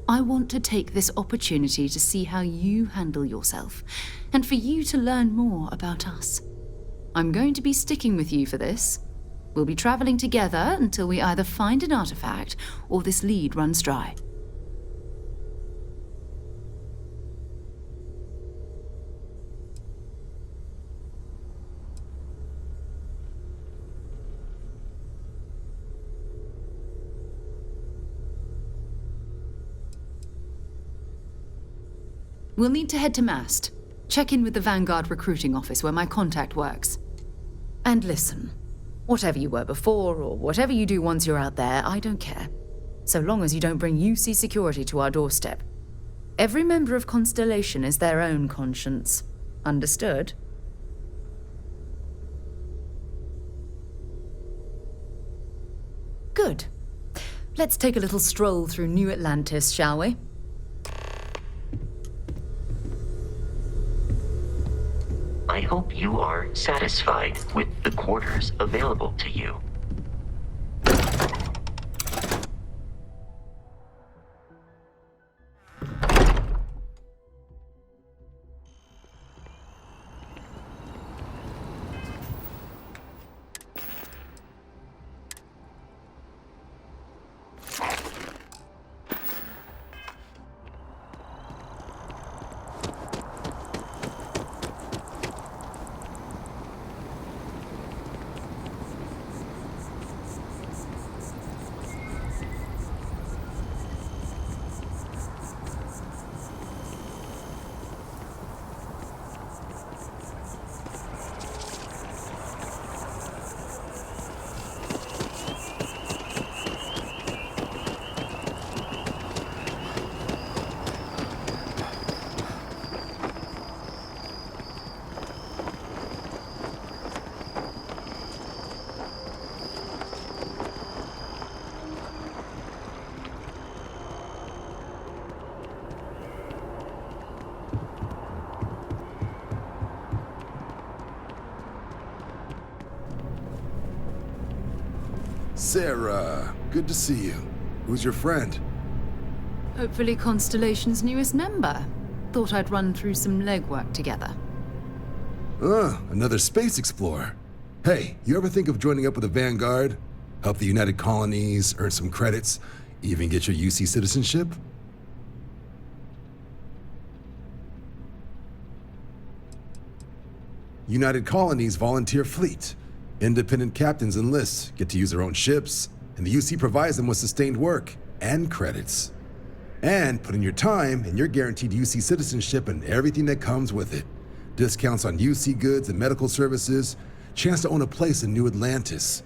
I want to take this opportunity to see how you handle yourself, and for you to learn more about us. I'm going to be sticking with you for this. We'll be traveling together until we either find an artifact or this lead runs dry. We'll need to head to Mast. Check in with the Vanguard recruiting office where my contact works. And listen, whatever you were before or whatever you do once you're out there, I don't care. So long as you don't bring UC security to our doorstep. Every member of Constellation is their own conscience. Understood? Good. Let's take a little stroll through New Atlantis, shall we? I hope you are satisfied with the quarters available to you. Sarah, good to see you. Who's your friend? Hopefully Constellation's newest member. Thought I'd run through some legwork together. Another space explorer. Hey, you ever think of joining up with the Vanguard? Help the United Colonies, earn some credits, even get your UC citizenship? United Colonies volunteer fleet. Independent captains enlist, get to use their own ships, and the UC provides them with sustained work and credits. And put in your time, and you're guaranteed UC citizenship and everything that comes with it. Discounts on UC goods and medical services, chance to own a place in New Atlantis.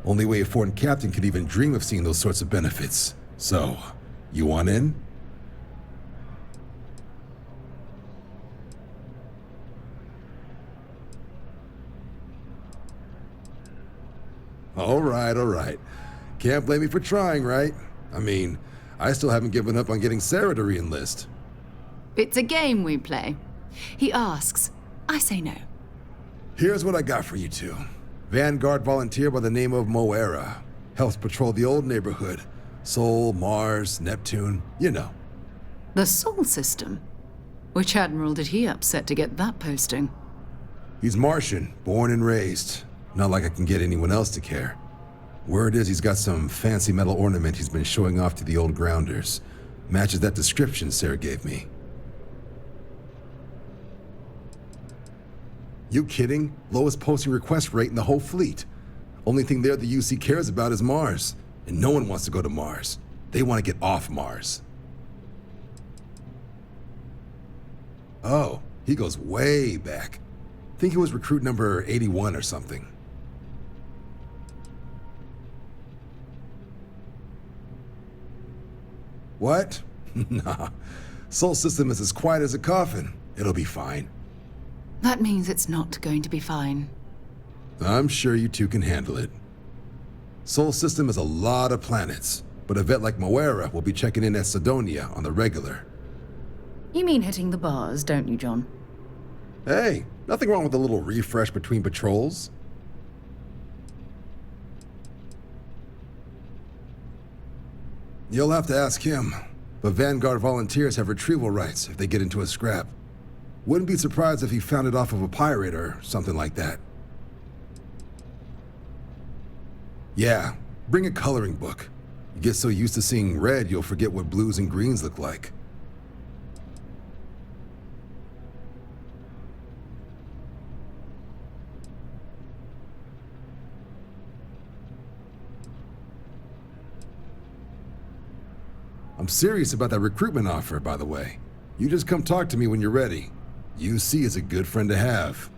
Only way a foreign captain could even dream of seeing those sorts of benefits. So, you want in? All right. Can't blame me for trying, right? I mean, I still haven't given up on getting Sarah to re-enlist. It's a game we play. He asks, I say no. Here's what I got for you two. Vanguard volunteer by the name of Moera. Helps patrol the old neighborhood. Sol, Mars, Neptune, you know. The Sol system? Which admiral did he upset to get that posting? He's Martian, born and raised. Not like I can get anyone else to care. Word is he's got some fancy metal ornament he's been showing off to the old grounders. Matches that description Sarah gave me. You kidding? Lowest posting request rate in the whole fleet. Only thing there the UC cares about is Mars. And no one wants to go to Mars. They want to get off Mars. Oh, he goes way back. Think he was recruit number 81 or something. What? Nah. Sol system is as quiet as a coffin. It'll be fine. That means it's not going to be fine. I'm sure you two can handle it. Sol system is a lot of planets, but a vet like Moera will be checking in at Sidonia on the regular. You mean hitting the bars, don't you, John? Hey, nothing wrong with a little refresh between patrols. You'll have to ask him, but Vanguard volunteers have retrieval rights if they get into a scrap. Wouldn't be surprised if he found it off of a pirate or something like that. Yeah, bring a coloring book. You get so used to seeing red, you'll forget what blues and greens look like. I'm serious about that recruitment offer, by the way. You just come talk to me when you're ready. UC is a good friend to have.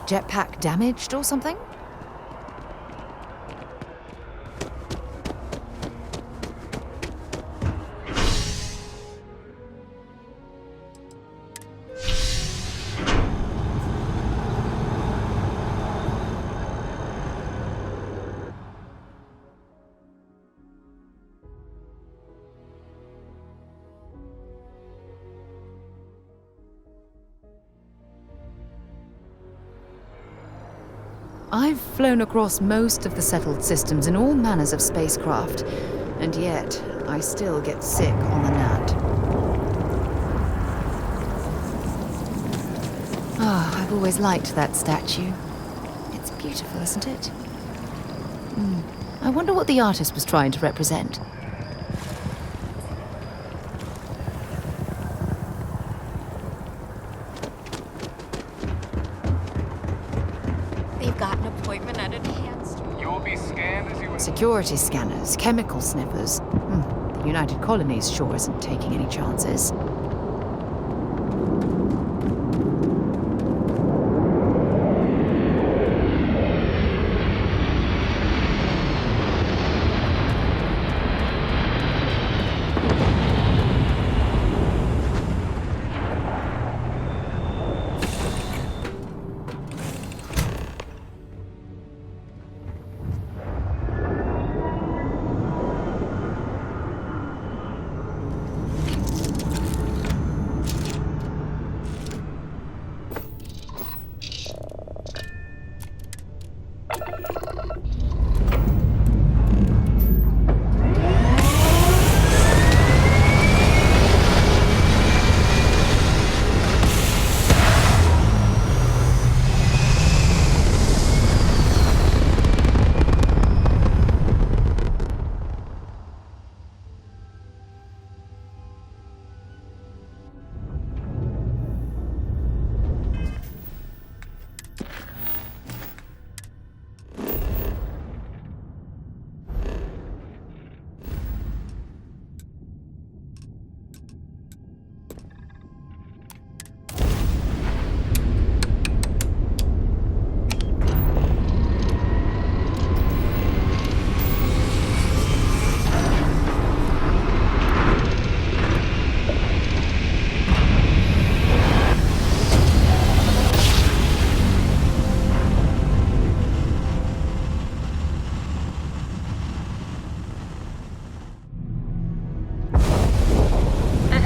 Jetpack damaged or something? I've flown across most of the settled systems in all manners of spacecraft, and yet I still get sick on the Nat. Ah, I've always liked that statue. It's beautiful, isn't it? I wonder what the artist was trying to represent. They've got an appointment at enhanced. You will be scanned as you... Security scanners, chemical sniffers. The United Colonies sure isn't taking any chances.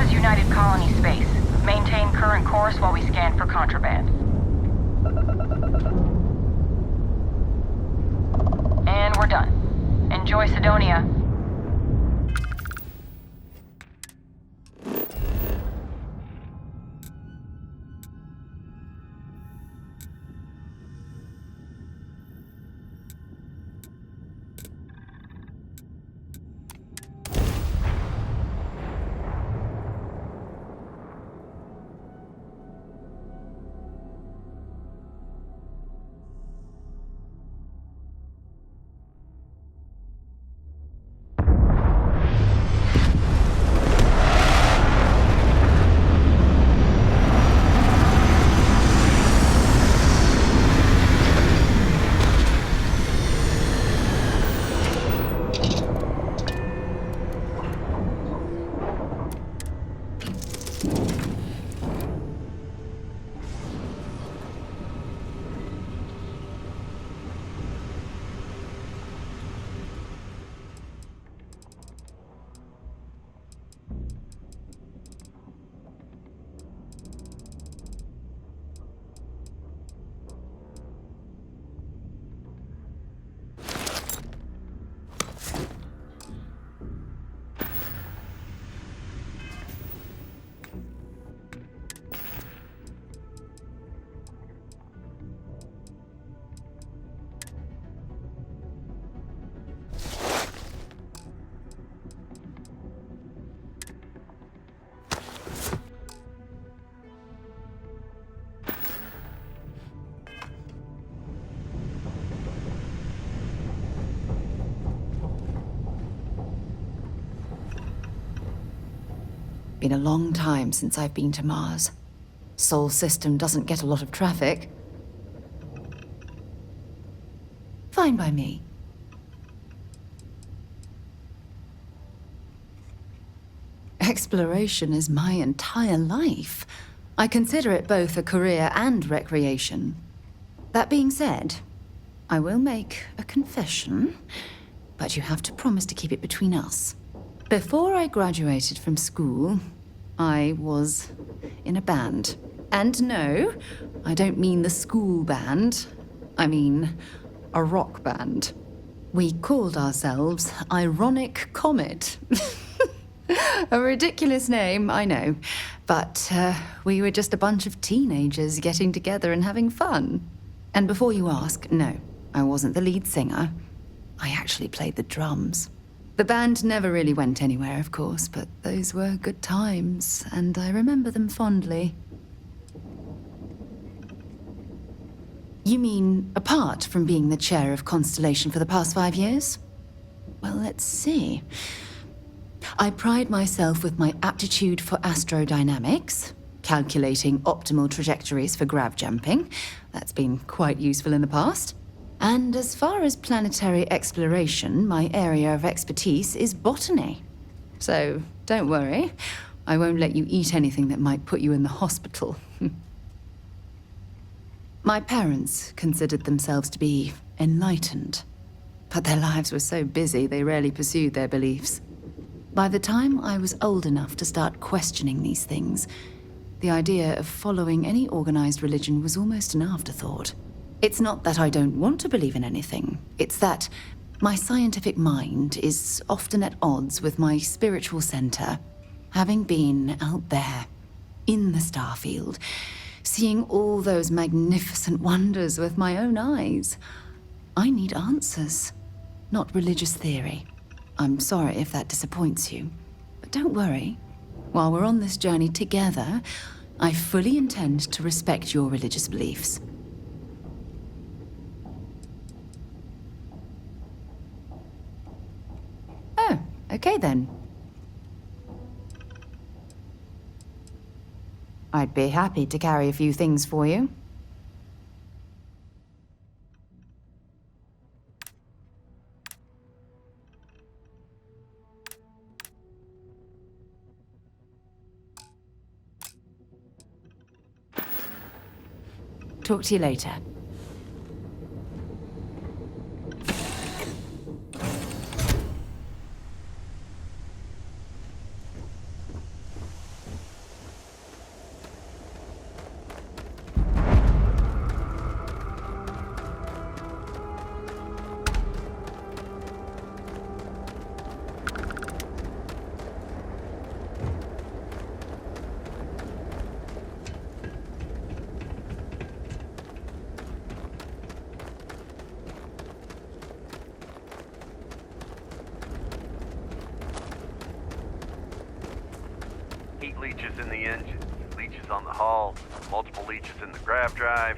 United Colony space. Maintain current course while we scan for contraband. And we're done. Enjoy Sidonia. Been a long time since I've been to Mars. Sol system doesn't get a lot of traffic. Fine by me. Exploration is my entire life. I consider it both a career and recreation. That being said, I will make a confession, but you have to promise to keep it between us. Before I graduated from school, I was in a band. And no, I don't mean the school band. I mean a rock band. We called ourselves Ironic Comet. A ridiculous name, I know. But we were just a bunch of teenagers getting together and having fun. And before you ask, no, I wasn't the lead singer. I actually played the drums. The band never really went anywhere, of course, but those were good times, and I remember them fondly. You mean apart from being the chair of Constellation for the past 5 years? Well, let's see. I pride myself with my aptitude for astrodynamics, calculating optimal trajectories for grav jumping. That's been quite useful in the past. And as far as planetary exploration, my area of expertise is botany. So don't worry, I won't let you eat anything that might put you in the hospital. My parents considered themselves to be enlightened, but their lives were so busy they rarely pursued their beliefs. By the time I was old enough to start questioning these things, the idea of following any organized religion was almost an afterthought. It's not that I don't want to believe in anything. It's that my scientific mind is often at odds with my spiritual center. Having been out there, in the Starfield, seeing all those magnificent wonders with my own eyes, I need answers, not religious theory. I'm sorry if that disappoints you, but don't worry. While we're on this journey together, I fully intend to respect your religious beliefs. Oh, okay then. I'd be happy to carry a few things for you. Talk to you later. Heat leeches in the engine, leeches on the hull, multiple leeches in the grav drive.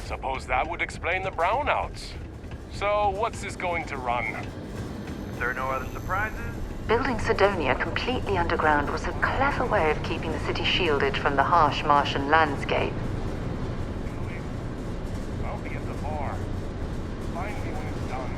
Suppose that would explain the brownouts. So, what's this going to run? If there are no other surprises? Building Sidonia completely underground was a clever way of keeping the city shielded from the harsh Martian landscape. I'll be at the bar. Find me when it's done.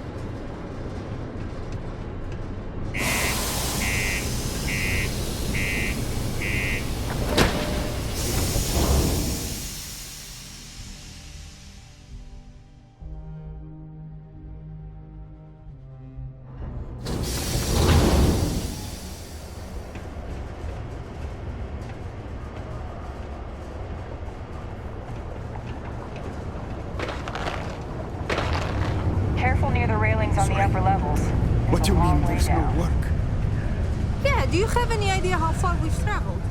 Careful near the railings on the upper levels. What do you mean there's no work? Yeah, do you have any idea how far we've traveled?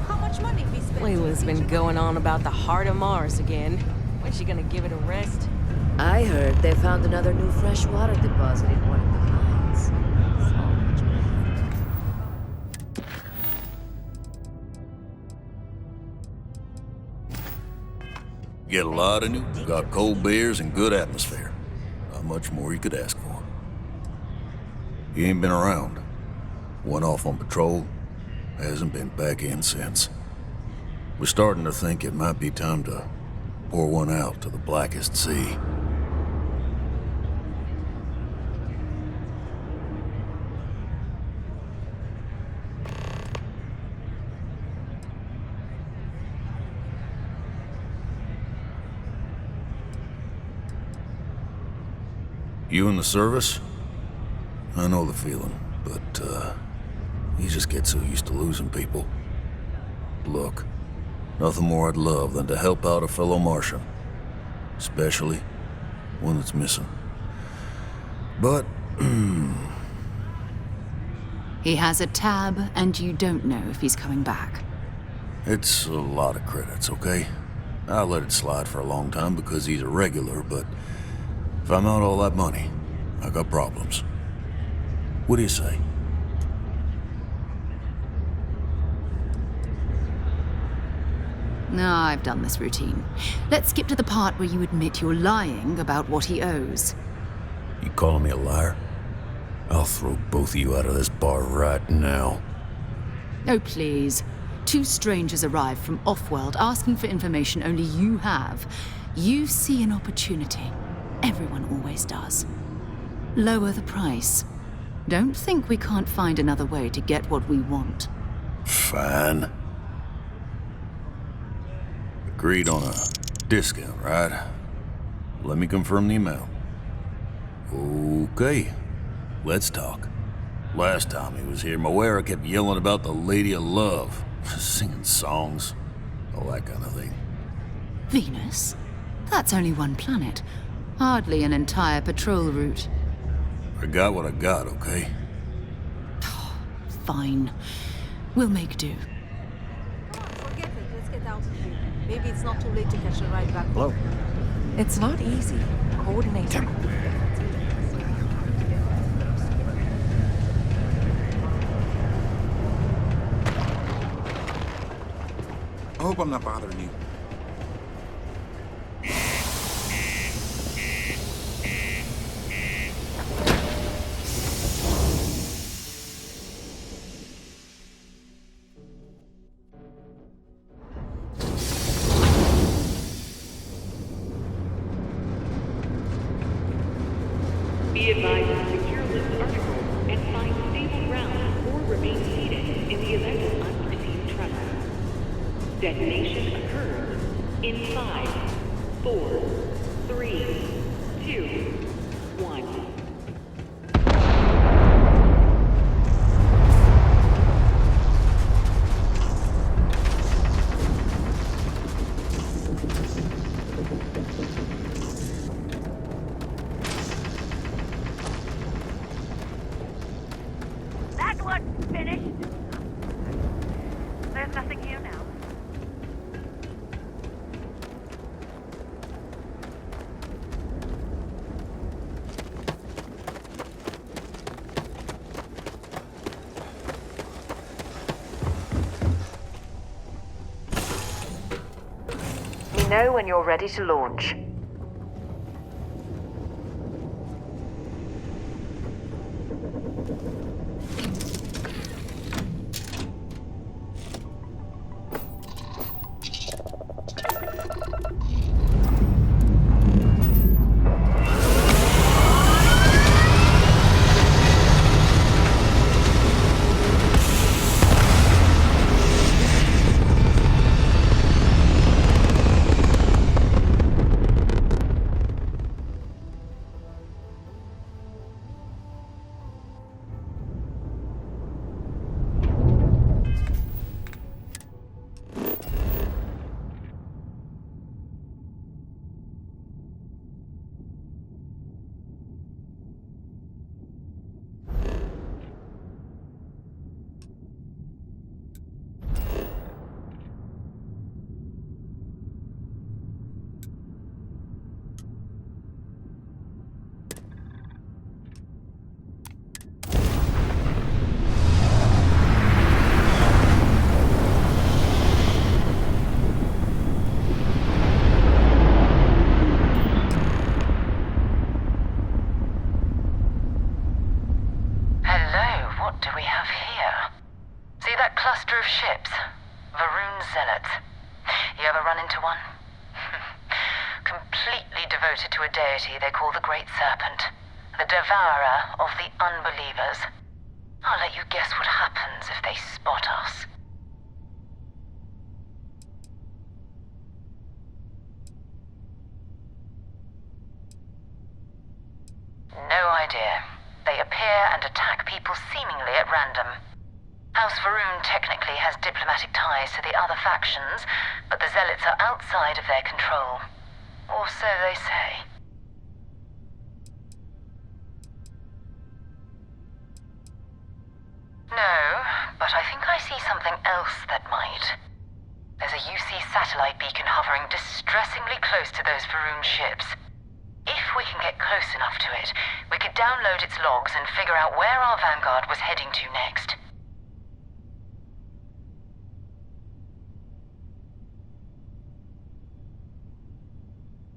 How much money we spent? Layla's been going on about the heart of Mars again. When's she gonna give it a rest? I heard they found another new freshwater deposit in one of the mines. Get a lot of new, got cold beers and good atmosphere. Not much more you could ask for. You ain't been around. Went off on patrol. Hasn't been back in since. We're starting to think it might be time to pour one out to the blackest sea. You in the service? I know the feeling, but, you just get so used to losing people. Look, nothing more I'd love than to help out a fellow Martian. Especially one that's missing. But, He has a tab, and you don't know if he's coming back. it's a lot of credits, okay? I let it slide for a long time because he's a regular, but if I'm out all that money, I got problems. What do you say? No, I've done this routine. Let's skip to the part where you admit you're lying about what he owes. You calling me a liar? I'll throw both of you out of this bar right now. Oh, please. Two strangers arrive from off-world asking for information only you have. You see an opportunity. Everyone always does. Lower the price. Don't think we can't find another way to get what we want. Fine. Agreed on a discount, right? Let me confirm the amount. Okay, let's talk. Last time he was here, Moira kept yelling about the Lady of Love, singing songs, all that kind of thing. Venus? That's only one planet. Hardly an entire patrol route. I got what I got, okay? Fine. We'll make do. Come on, forget it. Let's get out of here. Maybe it's not too late to catch a ride back. Hello? It's not easy. Coordinating. I hope I'm not bothering you. Be advised to secure this article and find stable ground or remain seated in the event of unforeseen tremor. Detonation occurs in 5, 4, 3, 2, 1. That one's finished. There's nothing here now. We know when you're ready to launch. Hello, what do we have here? See that cluster of ships? Varun Zealots. You ever run into one? Completely devoted to a deity they call the Great Serpent, the devourer of the unbelievers. I'll let you guess what happens if they spot us. No idea. They appear and attack people seemingly at random. House Varun technically has diplomatic ties to the other factions, but the Zealots are outside of their control. Or so they say. No, but I think I see something else that might. There's a UC satellite beacon hovering distressingly close to those Varun ships. If we can get close enough to it, we could download its logs and figure out where our vanguard was heading to next.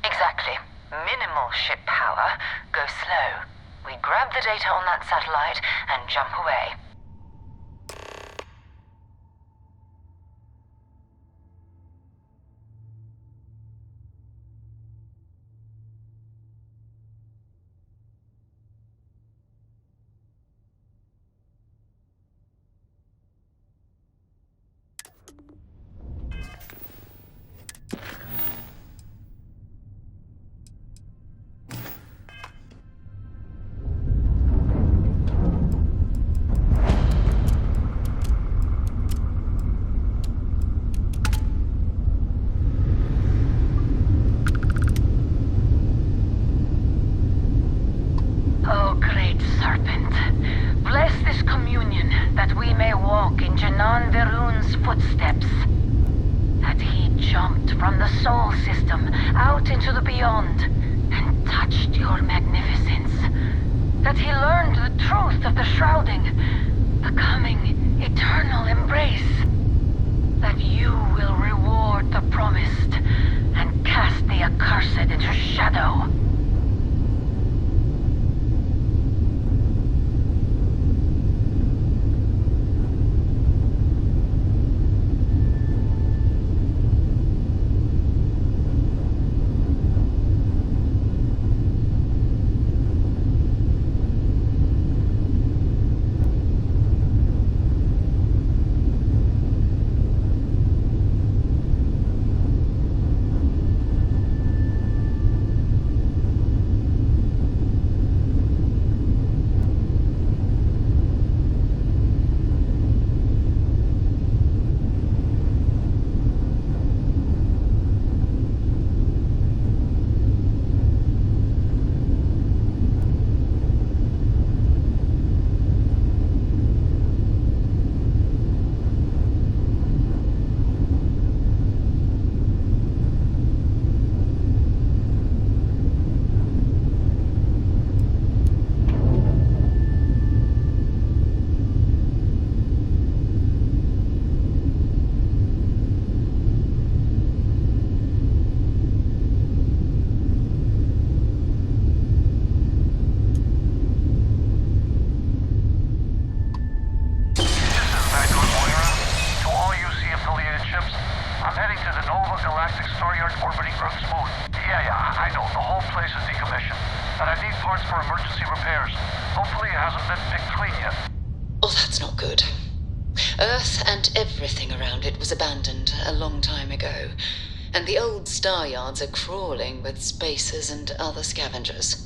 Exactly. Minimal ship power. Go slow. We grab the data on that satellite and jump away. Oh, great serpent, bless this communion that we may walk in Janan Verun's footsteps. That he jumped from the soul system out into the beyond and touched your magnificence. That he learned the truth of the shrouding, the coming eternal embrace. That you will reward the promised and cast the accursed into shadow. Oh, that's not good. Earth and everything around it was abandoned a long time ago, and the old star yards are crawling with spacers and other scavengers.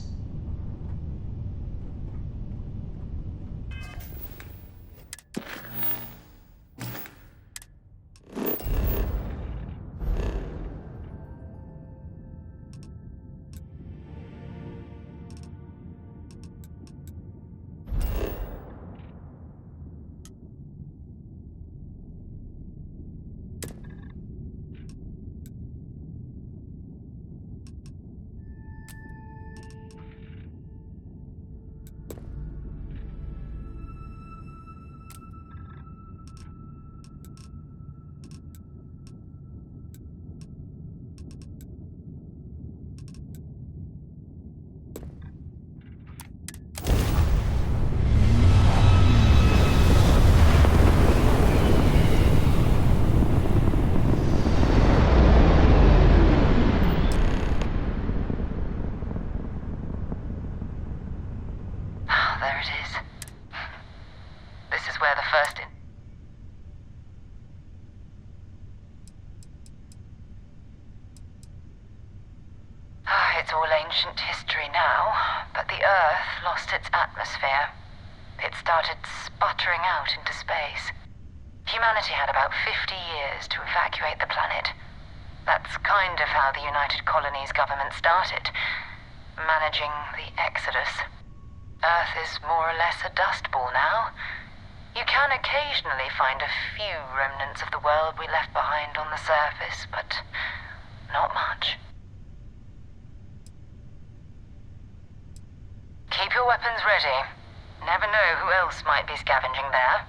is. This is where the first It's all ancient history now, but the Earth lost its atmosphere. It started sputtering out into space. Humanity had about 50 years to evacuate the planet. That's kind of how the United Colonies government started, managing the exodus. Earth is more or less a dust ball now. You can occasionally find a few remnants of the world we left behind on the surface, but not much. Keep your weapons ready. Never know who else might be scavenging there.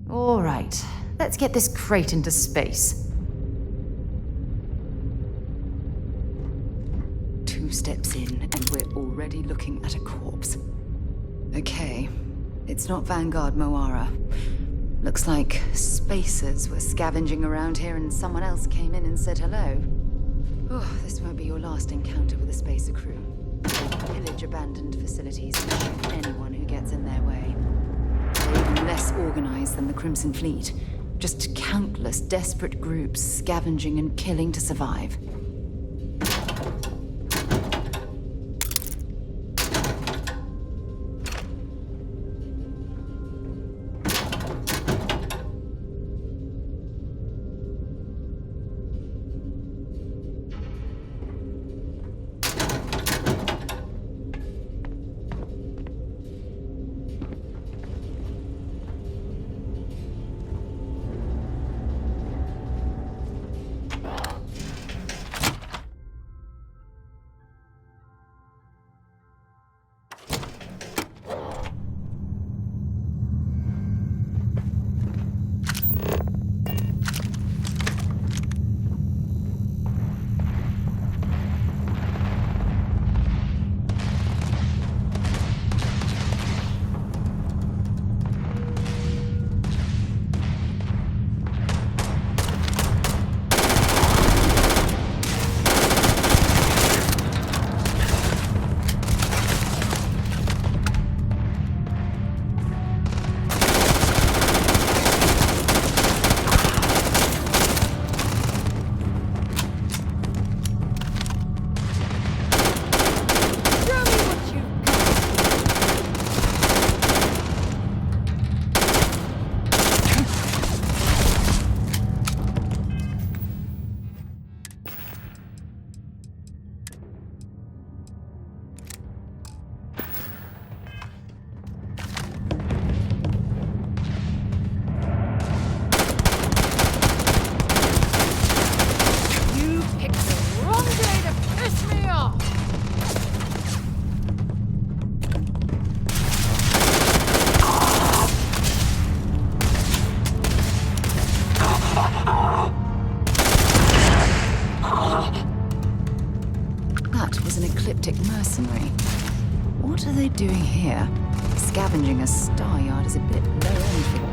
All right, let's get this crate into space. 2 steps in, and we're already looking at a corpse. Okay, it's not Vanguard Moara. Looks like spacers were scavenging around here and someone else came in and said hello. Oh, this won't be your last encounter with a spacer crew. They pillage abandoned facilities and shoot anyone who gets in their way. They're even less organized than the Crimson Fleet. Just countless desperate groups scavenging and killing to survive. Mercenary. What are they doing here? Scavenging a star yard is a bit low end.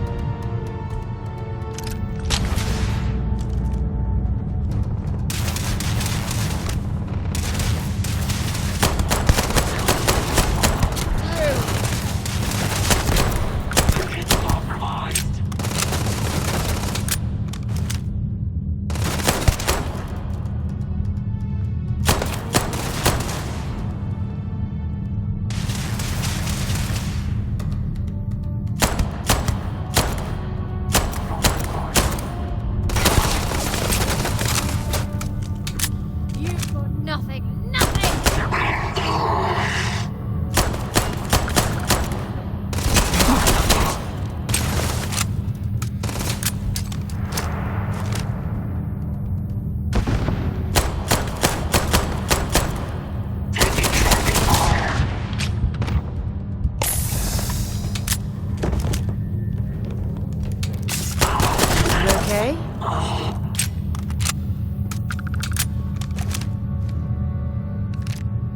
okay?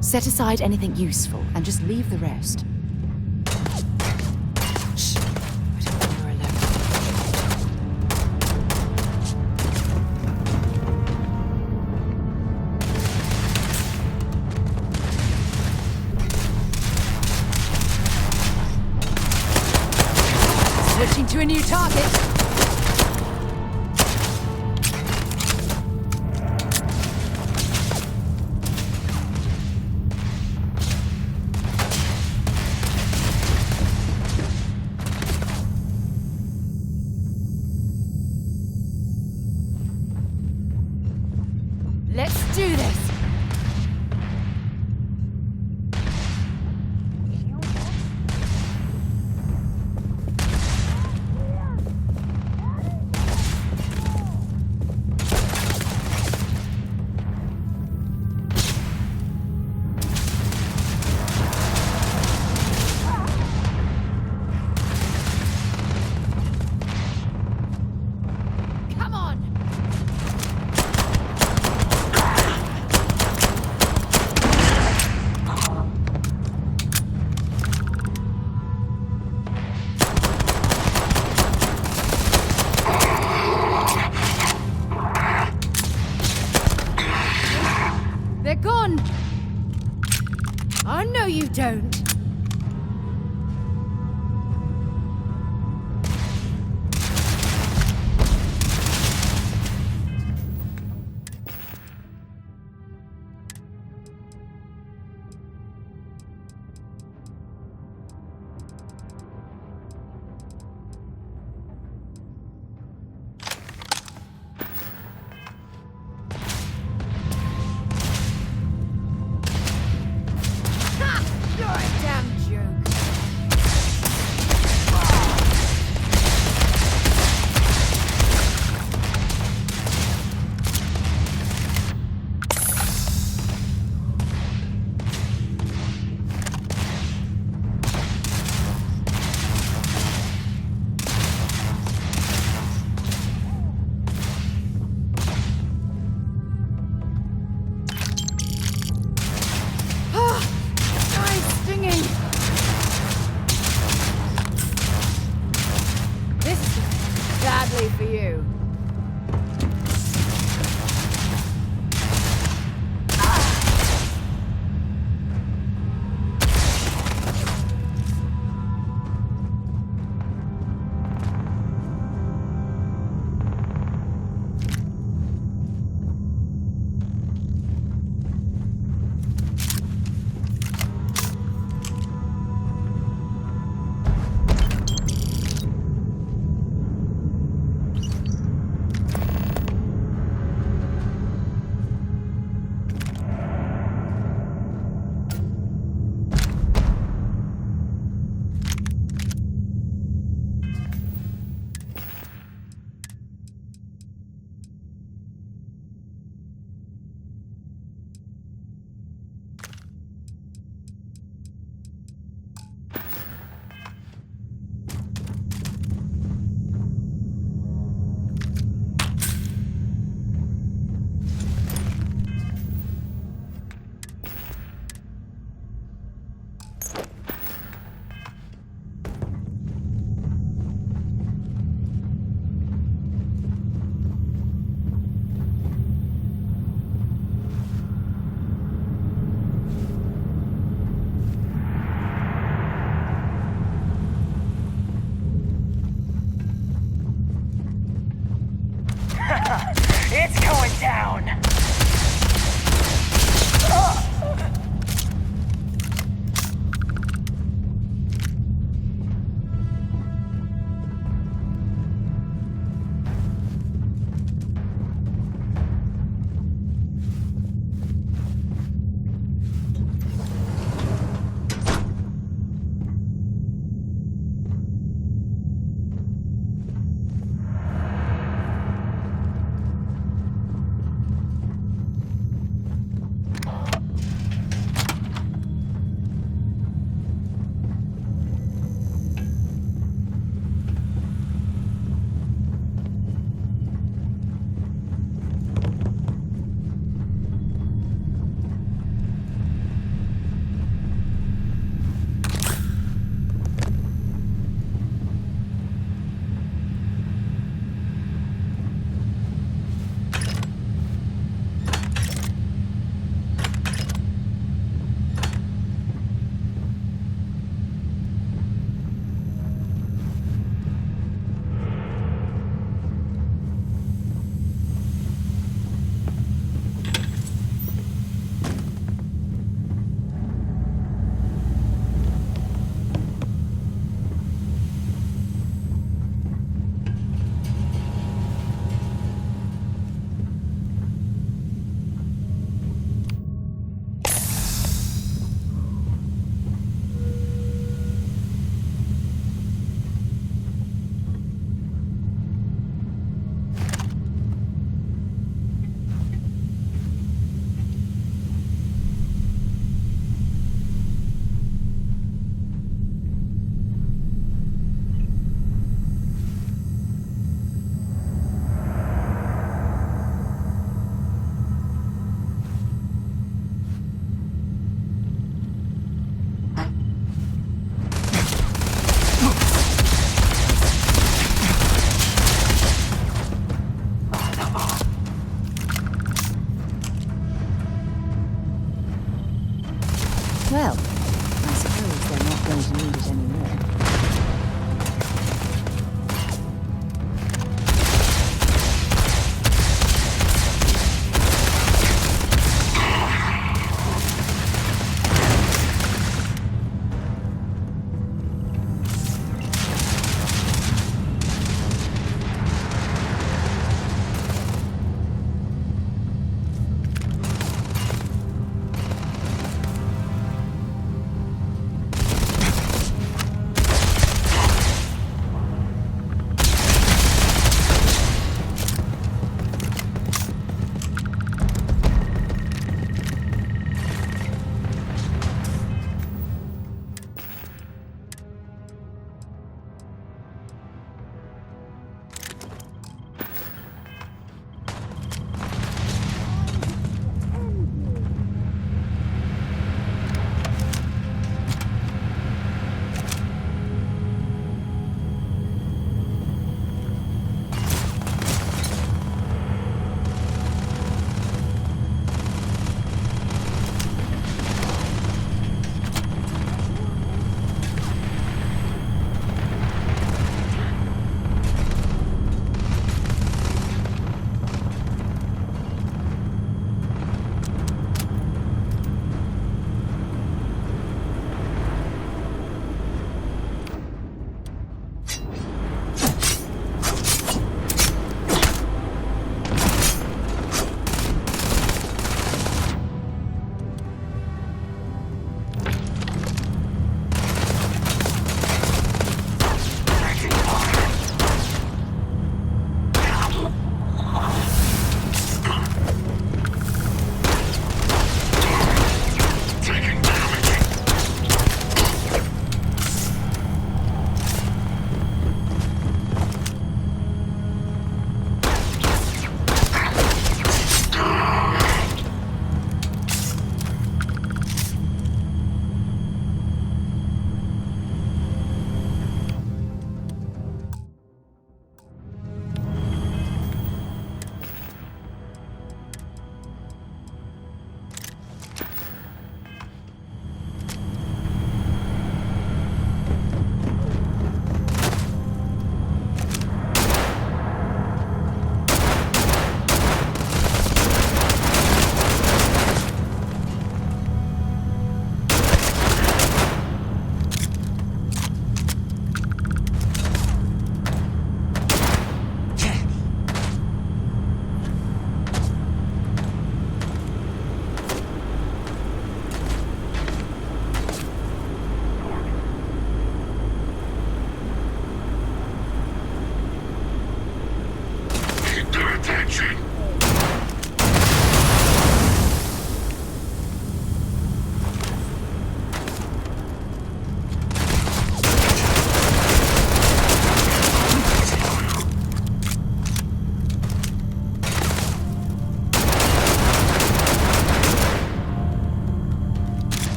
Set aside anything useful and just leave the rest. Shh. I don't want her alone. Switching to a new target. Let's do this! Come on! They're gone! I know you don't. You're a damn joke. Stinging. This is badly for you. It's going down!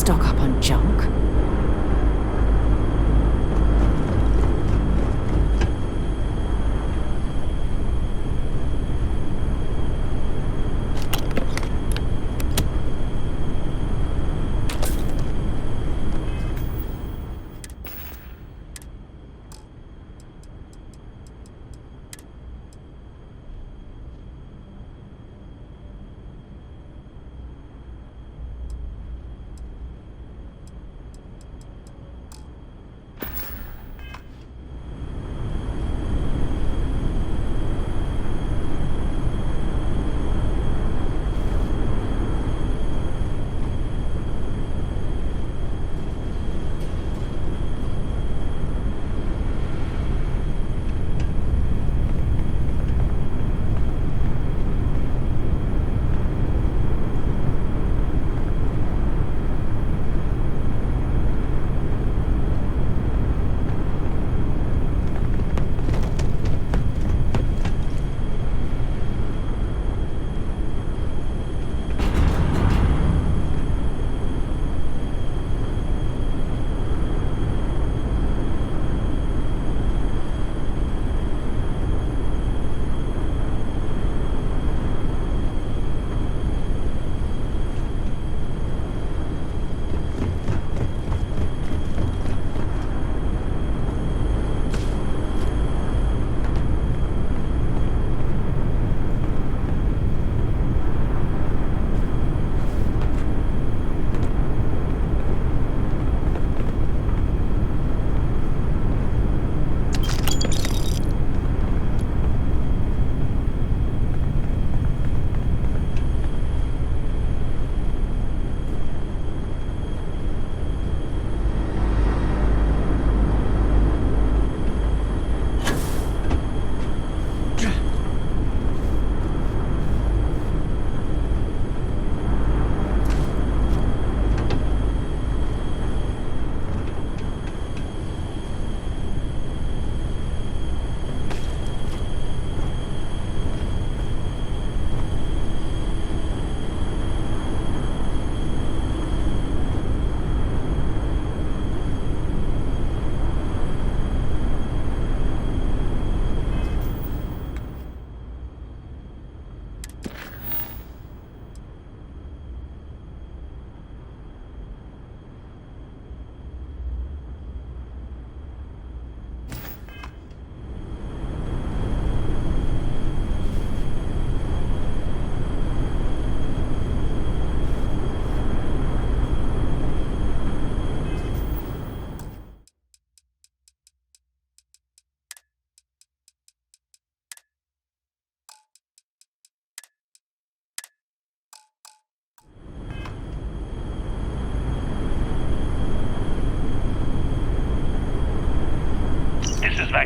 stock up on junk.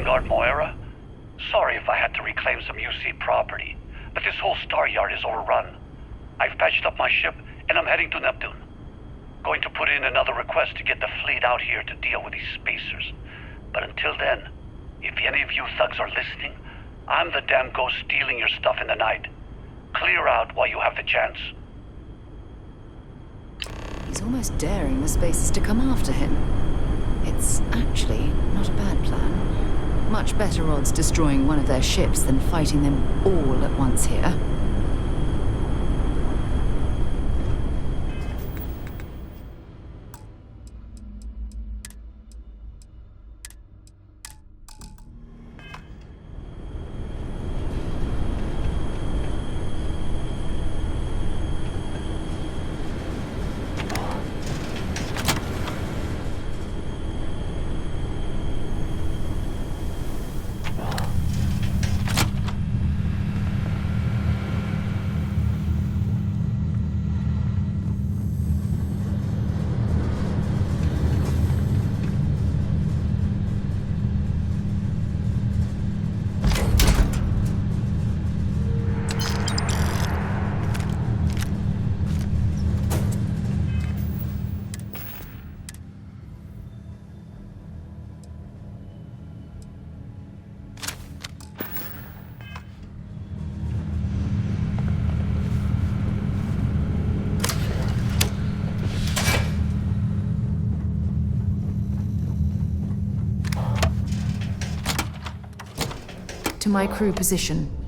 Vanguard Moira? Sorry if I had to reclaim some UC property, but this whole star yard is overrun. I've patched up my ship, and I'm heading to Neptune. Going to put in another request to get the fleet out here to deal with these spacers. But until then, if any of you thugs are listening, I'm the damn ghost stealing your stuff in the night. Clear out while you have the chance. He's almost daring the spacers to come after him. It's actually not a bad plan. Much better odds destroying one of their ships than fighting them all at once here. To my crew position.